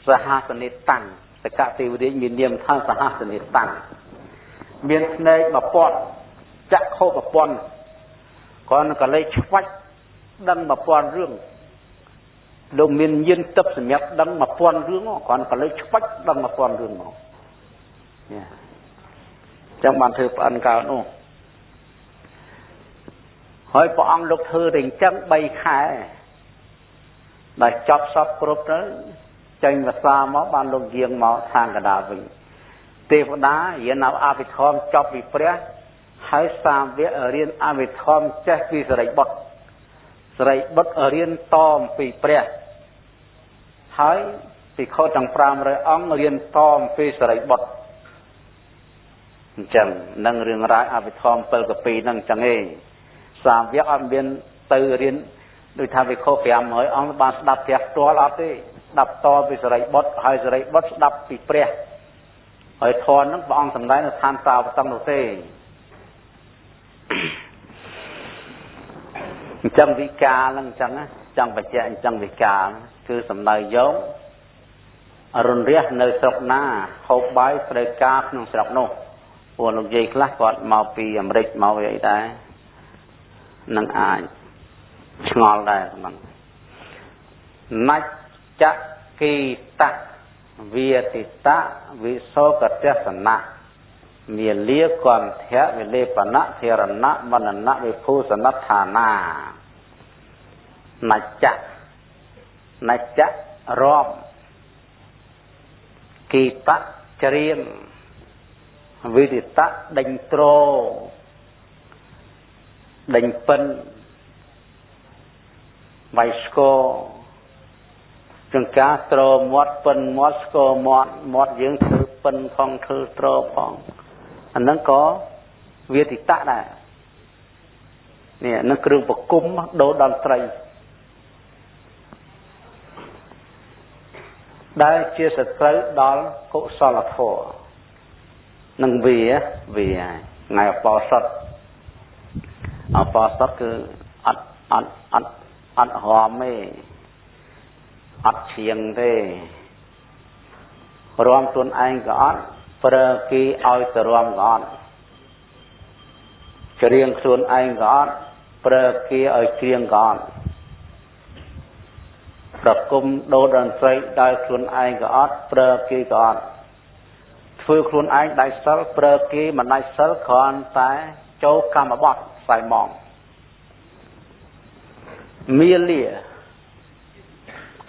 sa ha sanh tăngแต่กะติวดีมีเนียมท่านสหัสนิตังเมียนในมาปอนจะเข้ามาปอนก่อนก็เลยชักดังมาปอนเรื่องลงเมียนยืนตับสมัยดังมาปอนเรื่องก่อนก็เลยชักดังมาปอนเรื่องเนี่ยจังมันถือปานกาวนู่หอยปองลูกเธอถึงจังใบขายได้จับซับกรุบนั้นchân và xa máu ban lông giềng máu thang cả đà vinh tê phụ đá hiện nào a bị thom chọc bị pré hãy sam vẽ ở riêng a bị thom chết vì sợi bớt ở riêng tom bị pré hãy bị khâu trăng pram rồi ong riêng tom vì sợi bớt chẳng nâng riêng rái a bị thom pel cà pi nâng chẳng nghe sam vẽ âm biên từ riêng đôi tham bị khâu phèm mới ong ban đạp thẹp tua lót đi đập to bị sợi bớt hay sợi bớt đập bị pre hỏi thon nó bong sầm đáy là than tàu trong đầu tê chân vị ca lăng chân á chân phải chạy chân vị ca cứ sầm đáy giống run riết nơi sọc na hộp bái phải ca nông sọc nô buồn lúc gì khác còn màu pi Americ màu vậy đấy nâng ai ngon đây bằng nách chạ kỳ tạ việt thì tạ vì số cật chất sản nạ miền lia còn thế về lê bản nạ thì rần nạ và nần nạ về phu sản nạ thà nà nạch chạ rộm kỳ tạ chariêm vì thì tạ đánh trô đánh phân vài sco ចង្ការត្រមាត់ពិនមាត់ស្គរមាត់មាត់យើងធ្វើពិនផងធ្វើត្រផងអាហ្នឹងក៏វាតិតៈដែរនេះនឹងគ្រឿងប្រគំដូរតន្ត្រីដែលជាសត្រូវដល់កុសលធម៌នឹងវាថ្ងៃអបោសុតគឺអត់ហមទេអត់ឈៀងទេរំខ្លួនឯងក៏អត់ប្រើគេឲ្យទៅរំក៏អត់ច្រៀងខ្លួនឯងក៏អត់ប្រើគេឲ្យច្រៀងក៏អត់ប្រគំដូរតន្ត្រីដោយខ្លួនឯងក៏អត់ប្រើគេក៏អត់ធ្វើខ្លួនឯងដាច់សិលប្រើគេមិនដាច់សិលគ្រាន់តែចូលកម្មបត្តិខ្សែម៉ងមាលា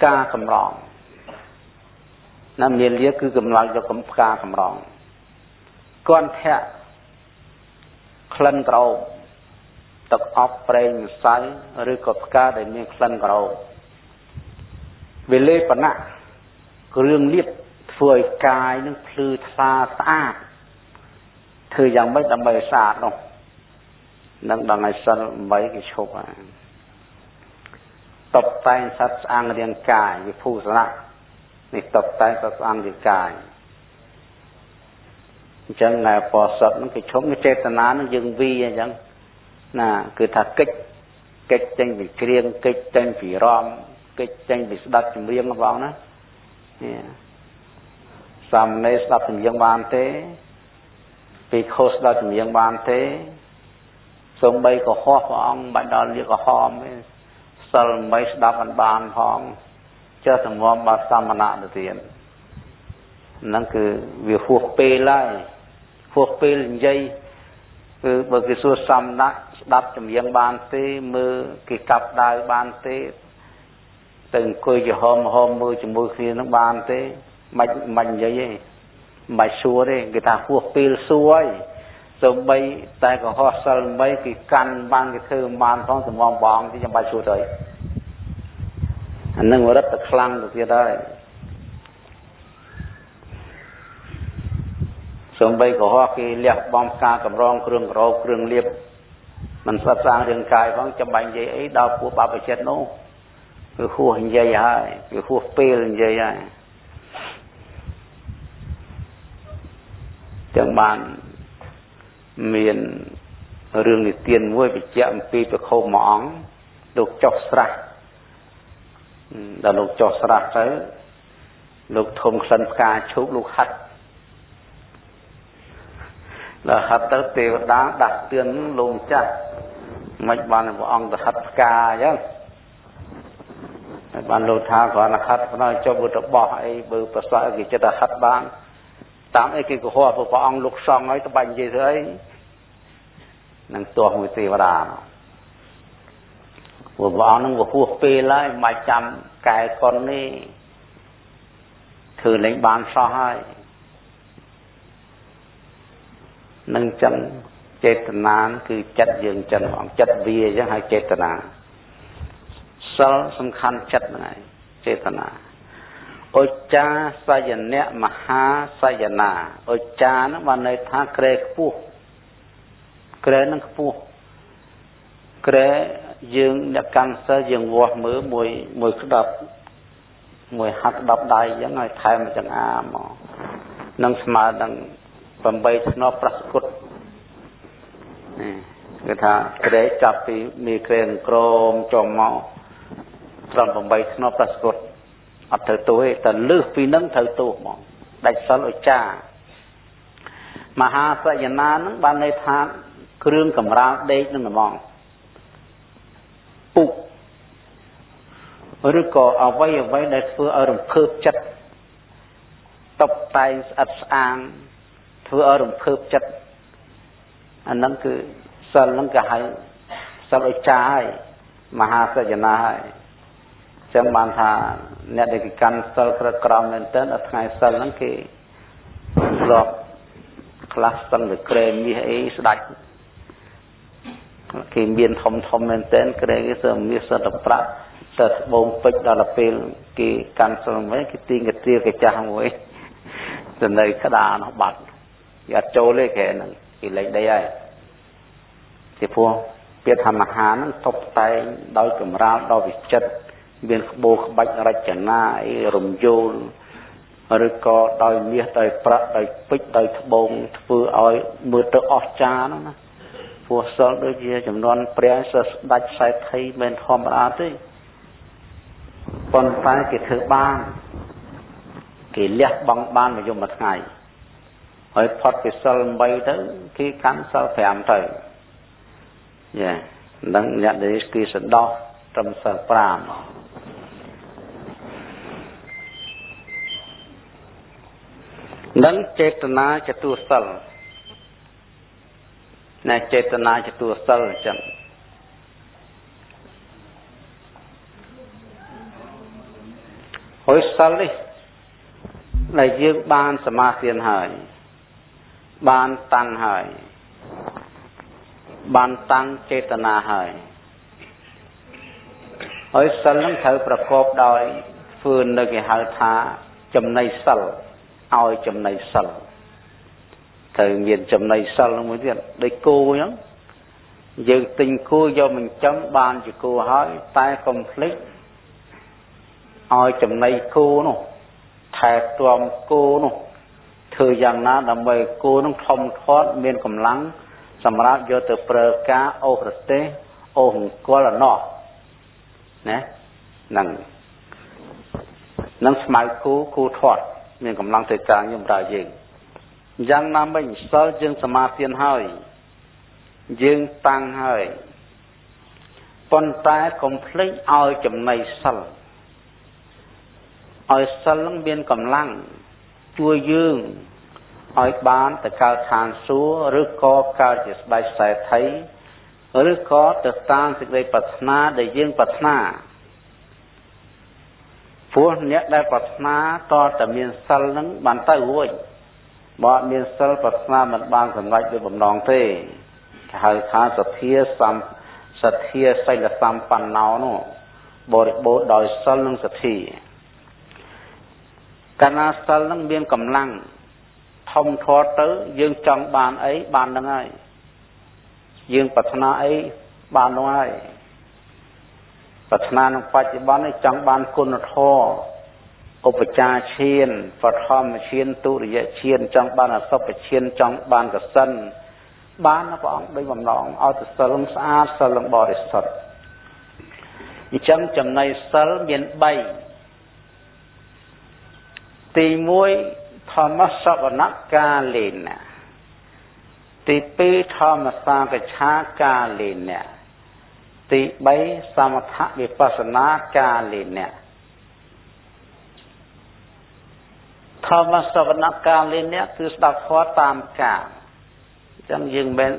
ការកម្រងណាមាលាគឺកម្លាំងយកផ្កាកម្រងគន្ធៈក្លិនក្រអូបទឹកអប់ប្រេងម្សៅឬក៏ផ្កាដែលមានក្លិនក្រអូបវិលេបណៈគ្រឿងលាបធ្វើឲ្យកាយនឹងភ្លឺថ្លាស្អាតធ្វើយ៉ាងម៉េចដើម្បីស្អាតនោះនឹងដល់ថ្ងៃសិល8គេឈប់ហើយតបតែងសត្វស្អាងរាងកាយវិភូសនៈនេះតបតែងសត្វស្អាងរាងកាយអញ្ចឹងថ្ងៃអបោសុតនឹងគេឈប់ចេតនានឹងយើងវីអញ្ចឹងណាគឺថាកិច្ចចេញពីគ្រៀងកិច្ចចេញពីរំកិច្ចចេញពីស្ដាប់ចម្រៀងបងណានេះសាមណេរស្ដាប់ចម្រៀងបានទេពីខុសស្ដាប់ចម្រៀងបានទេសូម្បីកុហកព្រះអង្គបាច់ដល់លាកុហកទេសិលមិនស្ដាប់បានផងចេះសង្ងំបាត់សមណៈទៅទៀតហ្នឹងគឺវាហួសពេលហើយហួសពេលនិយាយគឺបើគេសួរសមណៈស្ដាប់ចម្រៀងបានទេមើលគេកាប់ដាវបានទេទៅអង្គុយជាហមមើលជាមួយគ្នានឹងបានទេមិននិយាយទេមិនសួរទេគេថាហួសពេលសួរហើយសូម្បីតែកុហកសិល8គេកាន់បានគេធ្វើបានផងសម្ងំបងទីចាំបាច់សួរទៅអានឹងរត់ទៅខ្លាំងទៅទៀតហើយសូម្បីកុហកគេលះបង់ការកម្រងគ្រឿងក្រោបគ្រឿងលាបមិនស្អាតស្អាងរាងកាយផងចាំបាច់និយាយអីដល់ពួកបព្វជិតនោះគឺហួសនិយាយហើយគឺហួសពេលនិយាយហើយចឹងបានមានរឿងនិទានមួយបញ្ជាក់អំពីព្រះខុមួយអង្គលោកចុះស្រះដល់លោកចុះស្រះទៅលោកធំក្លិនផ្កាឈូកលោកហាត់ដល់ហាត់ទៅទេវតាដាស់តឿនលោកម្ចាស់មិនបានព្រះអង្គទៅហាត់ផ្កាអញ្ចឹងហើយបានលោកថាគ្រាន់តែហាត់ប៉ុណ្ណោះចុះទៅបោះអីបើប្រសើរគេចិត្តថាហាត់បានតាមអីគេកុហកព្រះអង្គលោកសង្ឃហើយទៅបាញ់និយាយទៅអីនឹងទាស់មួយទេវតាព្រះអង្គនឹងហួសពេលហើយមិនចាំកែកុននេះធ្វើលេងបានសោះហើយនឹងចឹងចេតនាគឺចិត្តយើងចឹងបងចិត្តវាអញ្ចឹងហើយចេតនាសិលសំខាន់ចិត្តហ្នឹងហើយចេតនាឧច្ចាសយនៈមហាសយនាឧច្ចាហ្នឹងបានន័យថាក្រែខ្ពស់ក្រែនឹងខ្ពស់ក្រែយើងអ្នកកាន់សិលយើងវាស់មើលមួយក្តាប់មួយហាត់10ដៃអញ្ចឹងហើយថែមចង្អាមកនឹងស្មើនឹង8ធ្នប់ប្រសគុតនេះគឺថាក្រែចាប់ពីមីក្រែក្រមចំមកត្រឹម8ធ្នប់ប្រសគុតអត់ត្រូវទោសទេតែលើសពីនឹងត្រូវទោសហ្មងដាច់សិលឧច្ចាមហាសយនានឹងបានន័យថាគ្រឿងកម្រាលដេកនឹងហ្មងពុកឬក៏អ្វីដែលធ្វើឲ្យរំភើបចិត្តតបតែងស្អិតស្អាងធ្វើឲ្យរំភើបចិត្តអាហ្នឹងគឺសិលហ្នឹងគេហៅសិលឧច្ចាហើយមហាសយនាហើយចឹងបានថាអ្នកដែលគេកាន់សិលក្រមមែនទែនដល់ថ្ងៃសិលហ្នឹងគេធ្លាប់ខ្លះស្ទឹងទៅក្រែមាសអីស្ដាច់គេមានធំមែនទែនក្រែគេសើមាសសិតប្រាក់ tật bông bích đó là pin cái căn xong mấy cái tiên cái tia cái trang mới từ nơi cái đà nó bật và trôi lên cái này thì lấy đây ai thì phu biết tham hán tóc tay đôi cầm ra đôi vị chất biên bô bạch rạch chẳng na rùm vô rồi có đôi miết đôi prат đôi bích đôi bông vừa oi mưa tới ớt cha nó phu sơ đôi kia chấm non pre sơ đạch sai thấy bên thom ra thế còn phải cái thứ ba cái liệt bằng ban mà dùng một ngày hỏi phật cái sơ bay tới cái cán sơ phèm trời đang nhận đến cái sự đo trong sơ pram đang chetana chatursal này chetana chatursal chẳng hồi sal đi là dương ban samadhian hỏi ban tăng hỏi ban tăng chetana hỏi hồi sal nó thửประกอบโดยฟืนในcái hơi thá chấm này sal ao chấm này sal thời miền chấm này sal nó mới biết đây cô nhá dương tình cô do mình chấm ban cho cô hỏi tai conflict ao chấm này cô nó thẹt tuồng cô nó thời gian na đầm bầy cô nó thông thoát miền cầm lắngสำหรับโยตเปรกาโอประเทศโอหงกัวละนอนะนั่งสมัยคูทอดมีกำลังใจกลางยังได้ยิงยังนำไปเสาจึงสมาธิให้ยิงตั้งให้ปนตายคอมพลีทเอาจำในสัลเอาสัลเบียนกำลังช่วยยืงเอาบ้านแต่การทานซัวหรือก็การจะสบายใส่ไทยหรือก็จะตั้งสิ่งใดปัฒนาได้ยื่นปัฒนาพวกเนี้ยได้ปัฒนาต่อแต่เมียนซัลนั้นบันใต้ห้วยบ่เมียนซัลปัฒนามันบางสำหรับด้วยบำนองเต้หายขาสัตเทียใส่ละซ้ำปันเนาโน่บริโภคโดยซัลนั้นสัตทีการนาซัลนั้นเบียนกำลังทอมทอตื้อยืงจังบานไอ้บานยังไงยืงปัฒนาไอ้บานยังไงปัฒนาในปัจจุบันไอ้จังบานคุณทออุปจาเชียนปฐมเชียนตุริยเชียนจังบานอสปเชียนจังบานกสันบ้านนะพ่อองค์ได้บำนองเอาแต่สลังสะอาดสลังบริสุทธิ์จังจำในสลังเมียนใบตีมวยธรรมสวรรกาลินเนี่ยตีปีธรรมสางกชากาลินเนี่ยตีใบสมถะวิปัสสนากาลินเนี่ยธรรมสวรรกาลินเนี่ยคือสดับพอตามกาจังยิงเป็น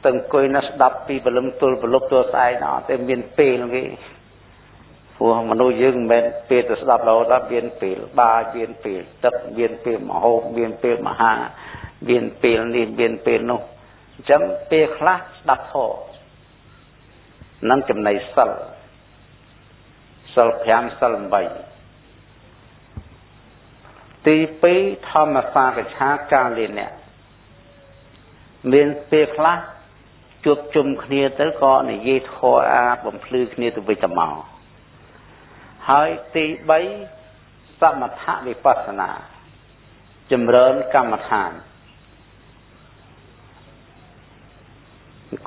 ตึงกุยนัสดับปีบลุมตัวบลุกตัวใส่เนาะเต็มเบียนปีลงกี้พวกมนุษย์ยึงเป็นเปรตสดับเรารับเบียนเปรตบาเบียนเปรตตักเบียนเปรตมโหเบียนเปรตมหาเบียนเปรตนี่เบียนเปรตนู่นจำเปรตคลาสดับท่อนั่งจำในสัลพยามสัลใบตีปีธรรมศาสตร์กับชาการเรียนเนี่ยเบียนเปรตคลาสจุบจุ่มเคลียร์แต่ก็ในยี่ทออาบ่มพลื้เคลียร์ตัวไปจำเมาให้ตีใบสมถะวิปัสสนาจำเริญกรรมฐาน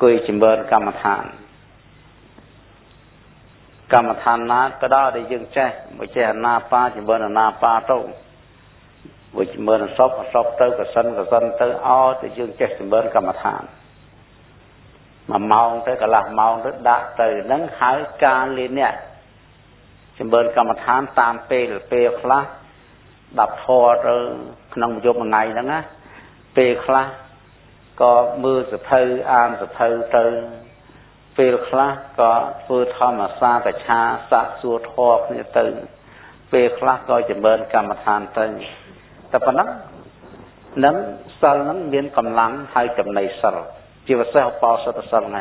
กุยจำเริญกรรมฐานนั้นก็ได้ยังแจ้ไม่ใช่นาปาจำเริญนาปาโต้วิจำเริญซบเต้กับสันเต้อ้อแต่ยังแจ้จำเริญกรรมฐานมาเมาเต้กับหลักเมาเต้ด่าเต้นั้นหายการเรียนเนี่ยจำเริญกรรมฐานตามเปรคลาดับทอเรื่องขนมยมไงนั่นนะเปรคลาก็มือสะเพออามสะเพอเตอเปรคลาก็ฟื้นธรรมศาสตร์ชาสักสัวทอกเนี่ยเตอเปรคลาก็จำเริญกรรมฐานเตอแต่ปนักนั้นสัลนั้นเรียนกำลังให้กับในสัลจีวเสหปอสัตสัลไง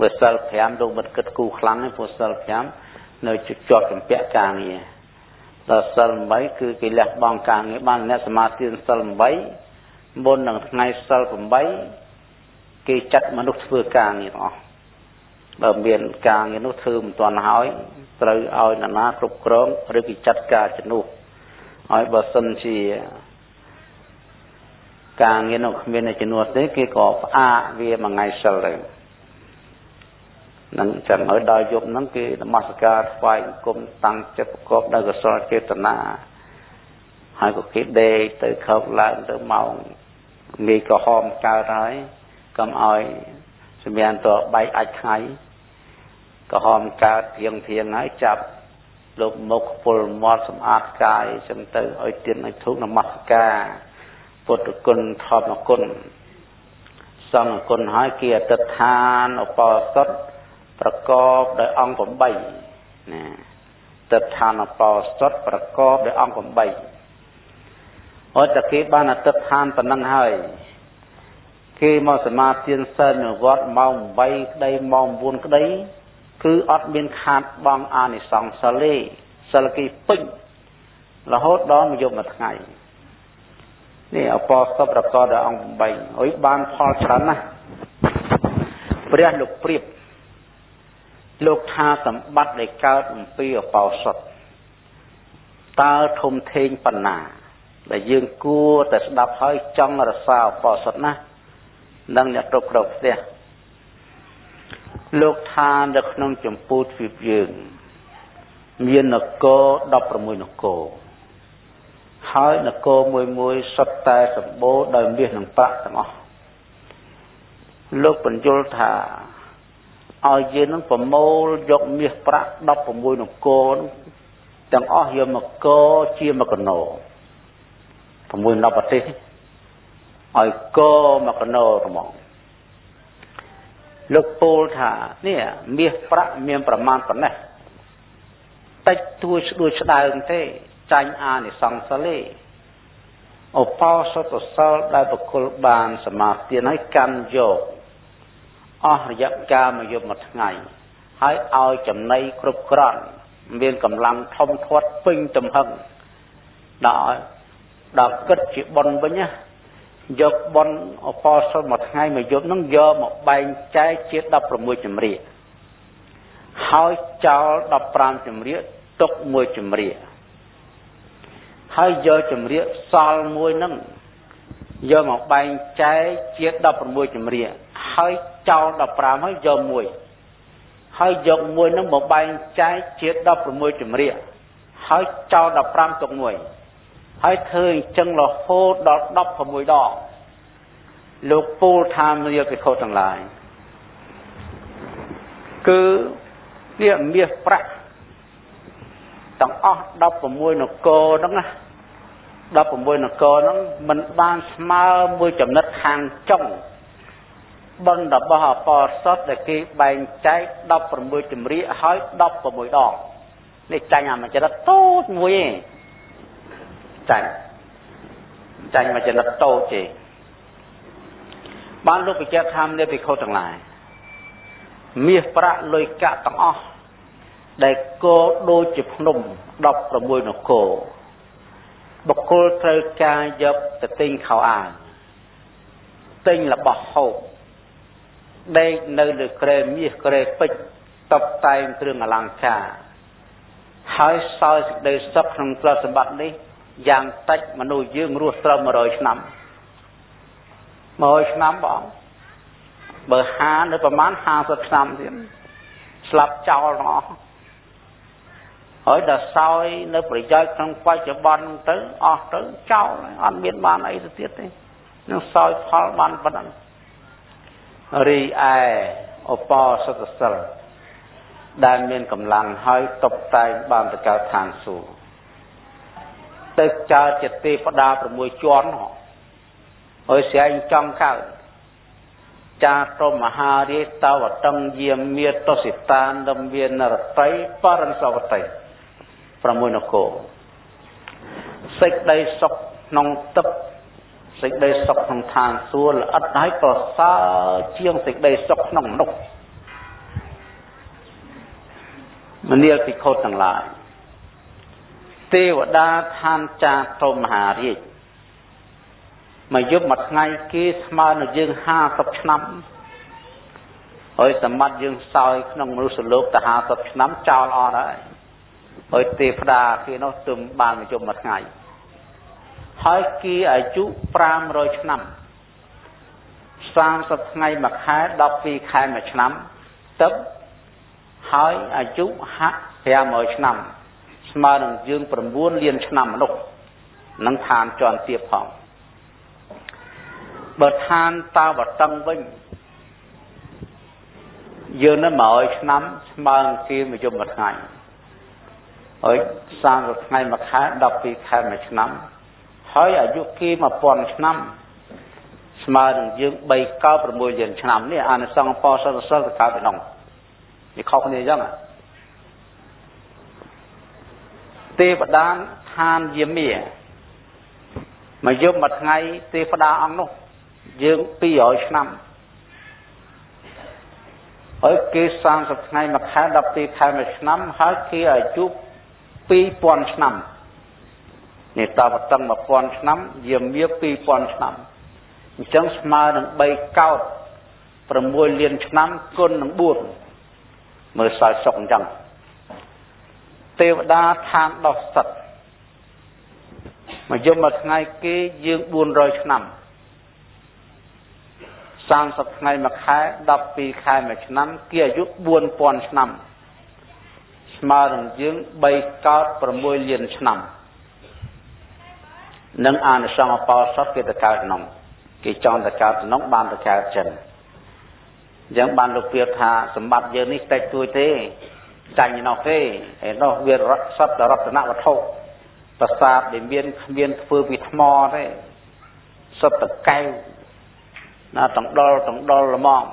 បើសិល5លោកមិនគិតគូខ្លាំងទេព្រោះសិល5នៅជាប់ចម្ពាក់ការងារដល់សិល8គឺគេលះបង់ការងារបានអ្នកសមាធិសិល8មុននឹងថ្ងៃសិល8គេចាត់មនុស្សធ្វើការងារទាំងអស់បើមានការងារនោះធ្វើមិនទាន់ហើយត្រូវឲ្យនរណាគ្រប់គ្រងឬគេចាត់ការជំនួសហើយបើសិនជាការងារនោះគ្មានជំនួសទេគេក៏ផ្អាកវាមួយថ្ងៃសិលទៅនឹងចឹងហើយដល់យប់ហ្នឹងគេនមស្ការថ្វាយអង្គមតាំងចិត្តប្រកបដោយកុសលចេតនាហើយក៏គេដេកទៅខោកឡើងទៅម៉ោងងាយក្រហមកើតហើយកុំឲ្យសម្ញានតបែកអាចថ្ងៃក្រហមកើតព្រៀងហើយចាប់លោកមុខពុលមាត់សម្អាតកាយចឹងទៅឲ្យទៀនឲ្យធូបនមស្ការពុទ្ធគុណធម្មគុណសង្ឃគុណហើយគេអតិដ្ឋានឧបោសថប្រកបដោយអង្គ8ណាទិដ្ឋានឧបោសថប្រកបដោយអង្គ8អត់តែគេបានអតិដ្ឋានប៉ុណ្ណឹងហើយគេមកសមាធិសិលនៅវត្តម៉ោង8ក្តីម៉ោង9ក្តីគឺអត់មានខាតបង់អានិសង្សសិលទេសិលគេពេញរហូតដល់មួយយប់មួយថ្ងៃនេះឧបោសថប្រកបដោយអង្គ8អុយបានផលច្រើនណាស់ព្រះលោកព្រាបលោកថាសម្បត្តិដែលកើតអំពីឧបោសថតើធំធេងប៉ុណ្ណាដែលយើងគួរតែស្ដាប់ហើយចង់រក្សាឧបោសថណានឹងអ្នកគ្រប់គ្រងផ្ទះលោកថានៅក្នុងចម្ពោះទ្វីបយើងមាននគរ16នគរហើយនគរមួយសុទ្ធតែសម្បូរដោយមាសនិងប្រាក់ទាំងអស់លោកបញ្យល់ថាឲ្យយើងនឹងប្រមូលយកមាសប្រាក់16នគរទាំងអស់យកមកកជាមកណោ6 10ប្រទេសឲ្យកមកកណោហ្មងលោកពោលថានេះមាសប្រាក់មានប្រមាណប៉ុណ្ណេះតិចតួចស្ដួយស្ដើងទេចាញ់អានិសង្សសិលទេឧបោសថសិលដែលបុគ្គលបានសមាធិហើយកាន់យកអស់រយៈកាលមួយយប់មួយថ្ងៃហើយឲ្យចំណីគ្រប់គ្រាន់មានកម្លាំងធំធាត់ពេញទំហឹងដល់គិតជាបុណ្យវិញណាយកបុណ្យឧបោសថមួយថ្ងៃមួយយប់នឹងយកមកបែងចែកជា16ចម្រៀកហើយចោល15ចម្រៀកទុកមួយចម្រៀកហើយយកចម្រៀកសល់មួយនឹងយកមកបែងចែកជា16ចម្រៀកហើយចោល15ហើយយកមួយហើយយកមួយនឹងមកបែងចែកជា16ចម្រៀកហើយចោល15ទុកមួយហើយធ្វើអញ្ចឹងរហូតដល់16ដងលោកពូលថាមាភិក្ខុទាំងឡាយគឺវាមាសប្រាក់ទាំងអស់16នគរហ្នឹងណា16នគរហ្នឹងមិនបានស្មើមួយចំណិតខាងចុងបុណ្យរបស់ឧបោសថដែលគេបែងចែក16ចម្រៀកហើយ16ដងនេះចាញ់អាមួយចំណិតតូចមួយឯងចាញ់មួយចំណិតតូចទេបានលោកបញ្ជាក់ថាមានភិក្ខុទាំងឡាយមាសប្រាក់លុយកាក់ទាំងអស់ដែលគោដូចជាភ្នំ16នគរបុគ្គលត្រូវការយកទៅទិញខោអាវទិញរបស់ហូបដេកនៅលើគ្រែមាសគ្រែពេជ្រតុបតែងគ្រឿងអលង្ការហើយសោយសេចក្តីសុខក្នុងទ្រព្យសម្បត្តិនេះយ៉ាងតិចមនុស្សយើងរស់ត្រឹម100ឆ្នាំ100ឆ្នាំបងបើហានៅប្រមាណ50ឆ្នាំទៀតស្លាប់ចោលទាំងអស់ហើយដល់សោយនៅប្រយោជន៍ក្នុងបច្ចុប្បន្នទៅអស់ទៅចោលអត់មានបានអីទៅទៀតទេនឹងសោយផលបានប៉ុណ្ណឹងរីឯឧបោសថសិលដែលមានកម្លាំងហើយតុបតែងបានទៅកើតឋានសួគ៌ទៅកើតជាទេវតា6ជាន់ហើយស្អែកចង់កើតចាតមហារាជតវតੰយាមាតុសិតានដំមាននរតីបរិសវតី6នគរសេចក្តីសុខក្នុងទឹកសេចក្តីសុខក្នុងឋានសួគ៌ល្អិតហើយប្រសើរជាងសេចក្តីសុខក្នុងមនុស្ស មនាលភិក្ខុទាំងឡាយទេវតាឋានចាត្រមហារាជមកយប់មួយថ្ងៃគេស្មើនឹងយើង50ឆ្នាំហើយសម្បត្តិយើងសោយក្នុងមនុស្សលោកទៅ50ឆ្នាំចោលអស់ហើយហើយទេវតាគេនោះទឹមបានមកយប់មួយថ្ងៃហើយគេអាយុ500ឆ្នាំ30ថ្ងៃមួយខែ12ខែមួយឆ្នាំទឹកហើយអាយុ500ឆ្នាំស្មើនឹងយើង9លានឆ្នាំមនុស្សនឹងឋានជាន់ទាបផងបើឋានតាវតឹងវិញយើងនៅ100ឆ្នាំស្មើនឹងគេមកយប់មួយថ្ងៃហើយ30ថ្ងៃមួយខែ12ខែមួយឆ្នាំហើយអាយុគេ1000ឆ្នាំស្មើនឹងយើង3កើត6លានឆ្នាំនេះអានិសង្ឃពោធិ៍សិលទៅកើតក្នុងវាខុសគ្នាអញ្ចឹងទេវតាឋានយាមាមកយប់មួយថ្ងៃទេវតាអង្គនោះយើង200ឆ្នាំហើយគេ30ថ្ងៃមួយខែ12ខែមួយឆ្នាំហើយគេអាយុ2000ឆ្នាំនេះតាវតឹង1000ឆ្នាំយាមា2000ឆ្នាំអញ្ចឹងស្មើនឹង3កោដ6លានឆ្នាំគុណនឹង4មើលសោយសុកអញ្ចឹងទេវតាឋានដោះសត្វមកយប់មួយថ្ងៃគេយើង400ឆ្នាំ30ថ្ងៃមួយខែ12ខែមួយឆ្នាំគេអាយុ4000ឆ្នាំស្មើនឹងយើង3កោដ6លានឆ្នាំនឹងអានិសង្ឃបោសតគេទៅកើតក្នុងគេចង់ទៅកើតក្នុងបានទៅកើតចិនអញ្ចឹងបានលោកពាក្យថាសម្បត្តិយើងនេះតិចតួចទេចាញ់នោះទេឯនោះវាសត្វរតនវត្ថុប្រាសាទដែលមានគ្មានធ្វើពីថ្មទេសត្វតកែវណាតណ្ដុលល្មម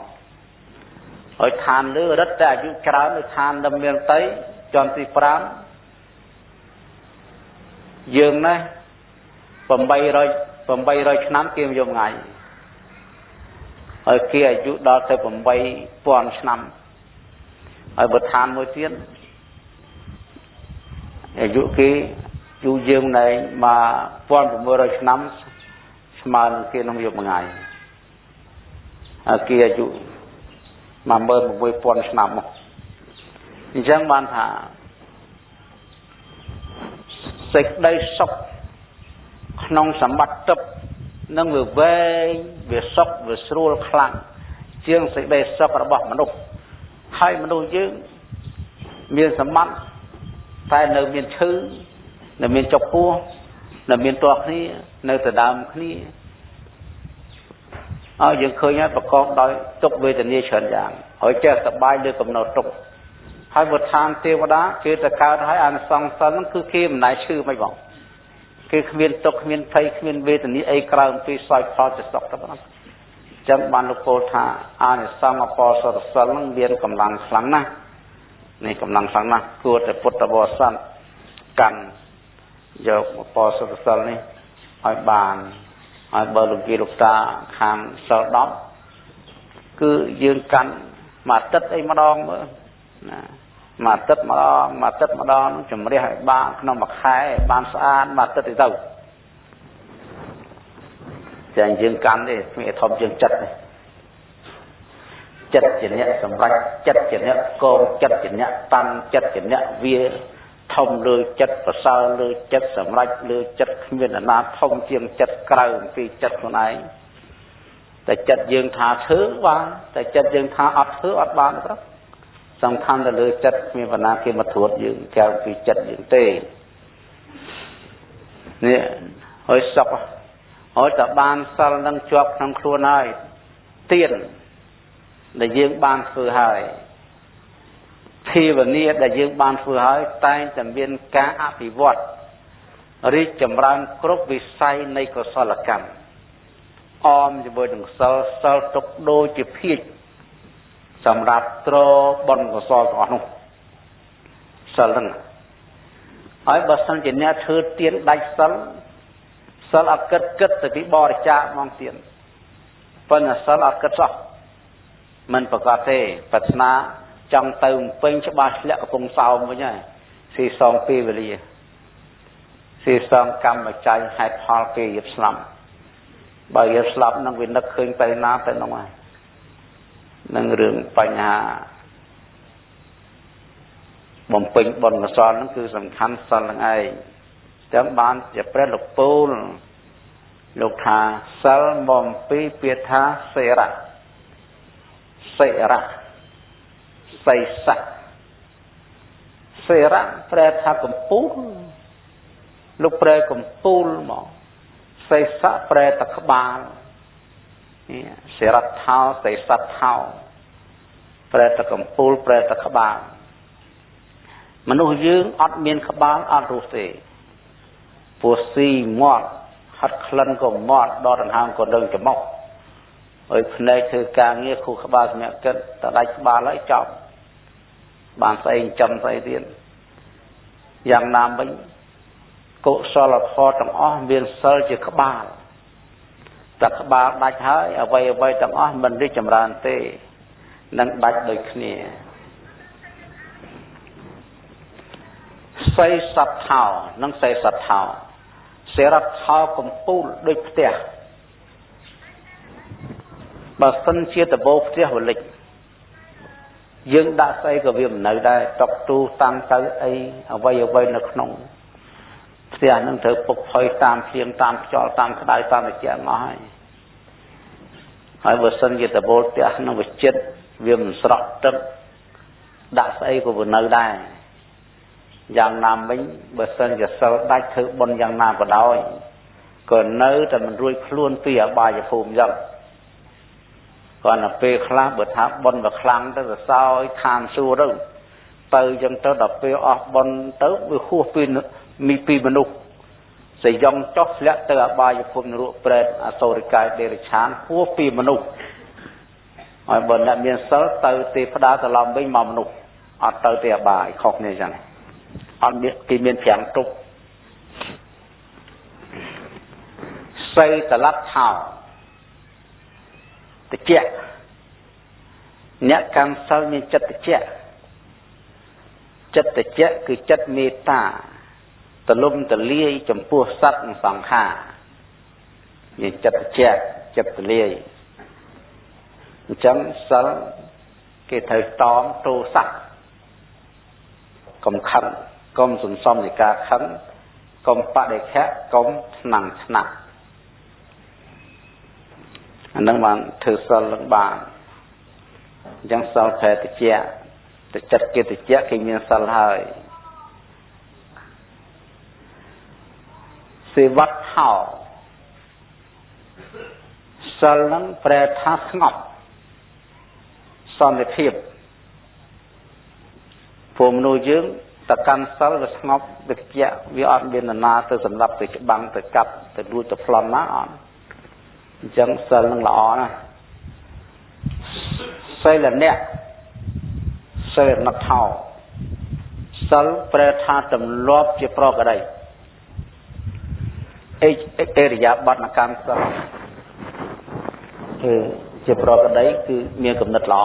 ហើយឋានលើរឹតតែអាយុច្រើននៅឋានដំមានតីជាន់ទី5យើងណា800ឆ្នាំគេមកយកថ្ងៃហើយគេអាយុដល់ទៅ8000ឆ្នាំហើយបើឋានមួយទៀតអាយុគេយូរយើងណែ1600ឆ្នាំស្មើនឹងគេនឹងយកមួយថ្ងៃហើយគេអាយុ16000ឆ្នាំមកអញ្ចឹងបានថាសេចក្តីសុខក្នុងសម្បត្តិទឹកនឹងវាវែងវាសុខវាស្រួលខ្លាំងជាងសេចក្តីសុខរបស់មនុស្សហើយមនុស្សយើងមានសម្បត្តិតែនៅមានឈឺនៅមានចុកពោះនៅមានទាស់គ្នានៅដដើមគ្នាហើយយើងឃើញហើយប្រកបដោយទុក្ខវេទនាច្រើនយ៉ាងហើយចេះសប្បាយលើកំណត់ទុក្ខហើយវឋានទេវតាគេទៅកើតហើយអានិសង្សសិលហ្នឹងគឺគេមិនដែលឈឺមិនបងគេគ្មានទុក្ខគ្មានភ័យគ្មានវេទនាអីក្រៅពីសោយផលទៅសុខទៅហ្នឹងចឹងបានលោកពោលថាអានិសង្ឃបោសតសិលហ្នឹងមានកម្លាំងខ្លាំងណាស់នេះកម្លាំងខ្លាំងណាស់គួរតែពុទ្ធបរិស័ទកាន់យកបោសតសិលនេះឲ្យបានហើយបើលោកយាយលោកតាខាងសិល10គឺយើងកាន់មួយទឹកអីម្ដងមើលណាមួយទឹកម្ដងជំរះឲ្យបានក្នុងមួយខែបានស្អាតមួយទឹកទៅចាអញ្ចឹងកាន់ទេគ្មានធំជាងចិត្តទេចិត្តជាអ្នកសម្រេចចិត្តជាអ្នកកងចិត្តជាអ្នកតាំងចិត្តជាអ្នកវាធំលើចិត្តប្រសើរលើចិត្តសម្រេចលើចិត្តគ្មានអាណាធំជាងចិត្តក្រៅពីចិត្តខ្លួនឯងតែចិត្តយើងថាធ្វើបានតែចិត្តយើងថាអត់ធ្វើអត់បានទេសំខាន់ទៅលើចិត្តគ្មានបណ្ណាគេមកត្រួតយើងក្រៅពីចិត្តយើងទេនេះហើយសុខហើយតើបានសិលនឹងជាប់ក្នុងខ្លួនហើយទៀនដែលយើងបានធ្វើហើយភាវនាដែលយើងបានធ្វើហើយតែងតែមានការអភិវឌ្ឍរីកចម្រើនគ្រប់វិស័យនៃកុសលកម្មអមជាមួយនឹងសិលទុកដូចជាភាជសម្រាប់ទ្របុណ្យកុសលទាំងអស់នោះសិលហ្នឹងហើយបើសិនជាអ្នកធ្វើទានដាច់សិលអត់គិតទៅពីបរិច្ចាគហ្មងទៀតប៉ុន្តែសិលអត់គិតសោះមិនប្រកាសទេប្រាថ្នា trong từ bên cho ba lẽ của vùng sau mới nhá si song pi về đi si song cam mà trái hai thal pi dập sầm bởi dập sầm năng viên nước khơi tay ná tay nông ai năng rừng bành hà bom pin bomกระสอนนั่นคือสำคัญสอนลังไอจังบ้านจะเปรตลูกปูนลูกทาเซลบอมปีเปียทาเสระเสระใส่สะเสระแปรทากุมปูนลูกแปรกุมปูนหมอใส่สะแปรตะขบาลนี่เสระเท้าใส่สัตเท้าแปรตะกุมปูนแปรตะขบาลมนุษย์ยืงอัดเมียนขบาลอัดรูเสปูซีมอดหัดคลันก็มอดดอดันหางก็เดินจะมอกเอ้ยในเธอการเงี้ยครูขบาลเนี่ยเกิดแต่ได้ขบาลแล้วจับบางใส่จำใส่เรียนอย่างนามเป็นกุศลพอต่างอ้อเบียนเซลจะขบาลแต่ขบาลได้ใช้เอาไว้ต่างอ้อมันได้จำรานเต้นั่งได้โดยขี้ใส่สัตว์เท้านั่งใส่สัตว์เท้าเสรัตเท้ากุมปูนด้วยเตี้ยบางสันเชียตะโบเตี้ยหัวเล็กยังด่าใส่ก็เวียมไหนได้ตอกตูตั้งใจไอเอาไว้ในขนมเตี้ยนั่งเธอปกคอยตามเพียงตามจอตามกระไดตามไปแจกมาให้บางสันเชียตะโบเตี้ยนั่งไปเจ็ดเวียมสระตึกด่าใส่ก็เวียมไหนได้อย่างนามไม่เบอร์เซนจะเซลได้คือบนอย่างนามก็ได้ก่อนเนื้อแต่มันรวยคล้วนเปียบายจะภูมิยังก่อนเปย์คลาเบิดทับบนแบบคลังแต่เศร้าทานสู้เรื่องเตยยังเตอดับเปย์ออกบนเตอวิคู่ปีมีปีมนุษย์ใส่ยองจ๊อกและเตอบายจะภูมิรู้เปรตอโศริกายเดริชานคู่ปีมนุษย์ไอ้บนนั้นมีเซลเตอตีพระดาตะลอมไม่มามนุษย์อัดเตอเตียบายขอกเนี่ยจังอันนี้กินเมียนแผงตุกใส่ตะลับเท้าตะเกียเนี่ยการเศร้ามีจัดตะเกียจัดตะเกียคือจัดเมตตาตะลุ่มตะเลี้ยจมพัวสัตว์สองขาเนี่ยจัดตะเกียจัดตะเลี้ยจังเศร้าเกิดเถิดตอมโตสักกำคัญกรมสุนทรในการขันกรมปะเด็กแค่กรมหนังหนักอันนั้นมันถือสลังบานยังสลแผลติเจียแต่จัดเกติเจียกิมีสลหายสิวัดเห่าสลังแปรทัศงบสอนในเพียบผมนูยืงแต่การสลสงบเด็กเจ้าวิอันเบียนนาเธอสำหรับเด็กบังเด็กกับเด็กดูจะพลอนนะอ่อนจังสลังละอ่อนนะใส่ละเนี่ยใส่นักเท่าสลเปรธาตำลอบจะปลอกอะไรเอริยาบัตรการสลจะปลอกอะไรคือเมียกำนัดหล่อ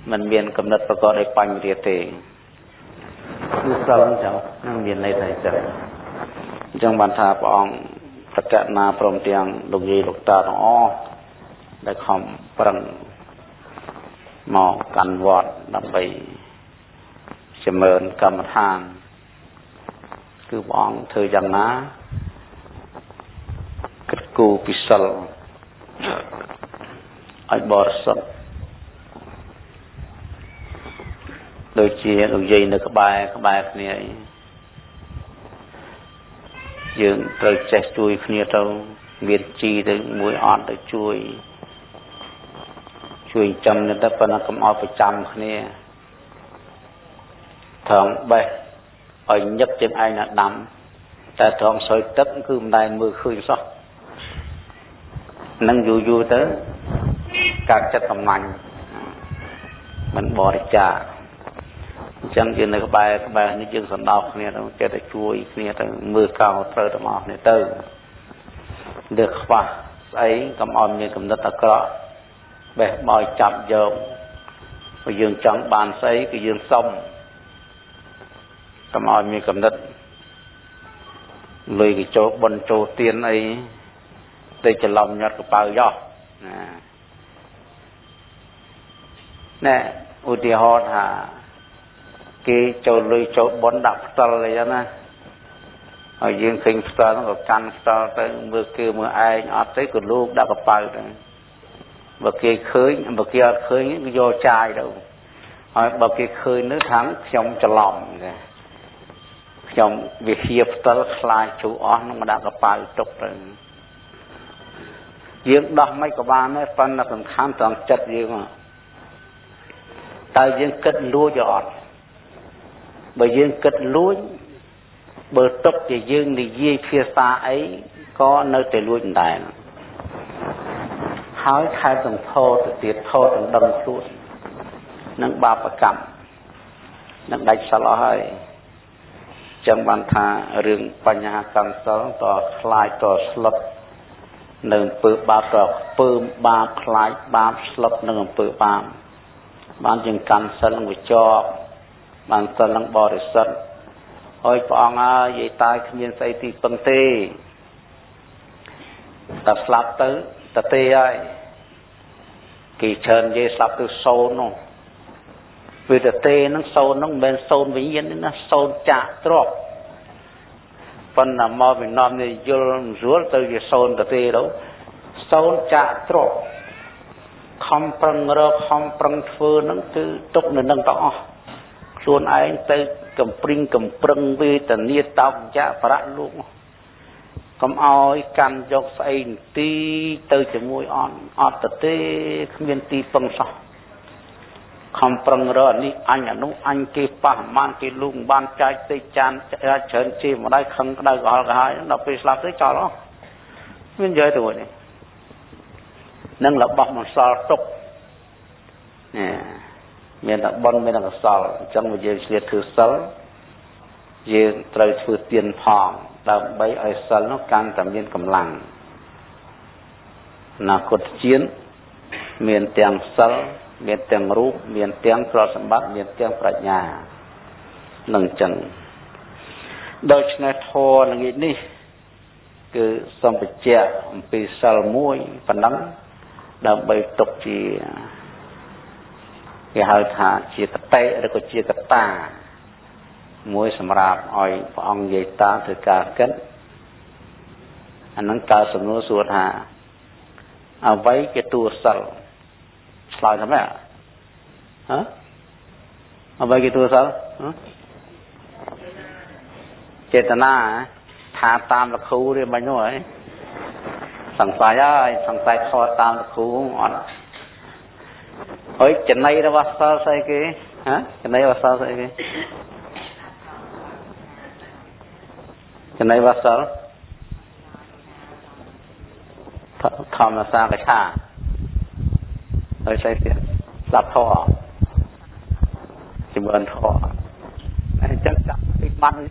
มันเมียนกำนัดประกอบในปัญญาเตคือสลังเจ้านั่งเมียนในไทยเจ้าจังบรรทาปองประกาศนาพรหมเตียงลูกยีลูกตาของอ้อได้คำปรังหมอกันวอดนำไปเสมินกรรมฐานคือบ้องเธอจังนะกึศกูปิศลไอบอร์สโดยเชี่ยลูกยีนึกขบายเนี่ยยืนเตยเจ็ดช่วยเนี่ยเราเวียนจีเตยมวยอ่อนเตยช่วยจำเนี่ยแต่ปนักกำเอาไปจำเนี่ยทองใบอ่อยยับจังไอ้น่ะดำแต่ทองสอยตึ๊กคือมันได้มือคืนซะนั่งอยู่เตยการจัดกำลังมันบริจาคจังยืนในกระบายนี่ยืนสันดอกเนี่ยเราจะได้ช่วยเนี่ยแต่มือเก่าเตอร์มาเนี่ยเตอร์เดือดว่าไอ้กำออมเนี่ยกำนัดตะกร้อแบบบอยจับโยม dương chẳng bàn xây cái dương sông cầm oi mi cầm đất lùi cái chỗ bần chỗ tiền ấy để cho lòng nhật cái bao gió nè ưu tiên họ thà cái chỗ lùi chỗ bần đập tờ này cho nè ở dương kinh tờ nó có căn tờ tới mưa kia mưa ai ở tới cái lúc đã có bao rồi bậc kia khơi cái vô chai đâu hỏi bậc kia khơi nước thắng trong cho lòng trong việc hiệp tới khai chủ on nó mà đã có bao trục rồi dương đọc mấy cái ba nó phân là cần khám toàn chất dương mà tại dương kết lúa giọt bởi dương kết lúa bờ trục thì dương thì dây phía xa ấy có nơi để lúa đại hỏi khai từng thô từ tiệt thô từng đâm xuống nâng ba và cầm nâng đánh xa lo hơi chẳng bàn thà rừng bánh hà càng sớm tỏ khai tỏ slấp nâng bự ba tỏ bơm ba khai ba slấp nâng bự ba bán chừng càng sân người cho bán sân nâng bò để sân ôi bọn vậy tai không nhiên xây thì bằng tê ta slap tới ta tê ai kỳ trần dây slap từ sâu nó vì ta tê nó sâu nó bên sâu vĩnh viễn nó sâu chạ trọc phần là mò mình nòm thì vô rúa từ cái sâu ta tê đâu sâu chạ trọc không prăng rơ không prăng phơ nó cứ trục nó nâng tỏ luôn ai tới cầm prăng vì ta nia tao chạ phá luôn cầm oi can dọc say tí tới cho môi on ọt tê không viên tí bằng sao không prăng rơ ní anh kia pa mang kia luôn ban trai tê chan ra chơn chi mà đây không có đây gọi là hai nó bị slap tới cho nó viên giới tuổi này nâng là bọc một sao trục nè miền đặc bon miền đặc sao trong một giờ liệt thứ sáu giờ trời thứ tiền phòng đào bấy ở sáu nó can tầm nhiên cầm lằng là cột chiến miền tiền sáu miền tiền rú miền tiền pro sản bắt miền tiền prạch nhà nâng chân đôi chân thô là nghĩ đi cứ xong bị chè bị sal muối phần nắng đào bấy tục chỉ cái hơi thả chia cắt tay rồi có chia cắt ta muối sầm rạp oi ông dây ta từ cả kết anh nâng cao sầm nô suốt hà à váy cái tua sal slide thế nào hả à váy cái tua sal chetana thả tam là khu đi bao nhiêu ấy sẵn sàng kho tam là khu ngon ôi chân này nó vào sao sai cái hả chân này vào sao sai cái chân này vào sao thầm là sao cái cha ôi sai tiền sập thọ chỉ muốn thọ này chắc chắn cái bắn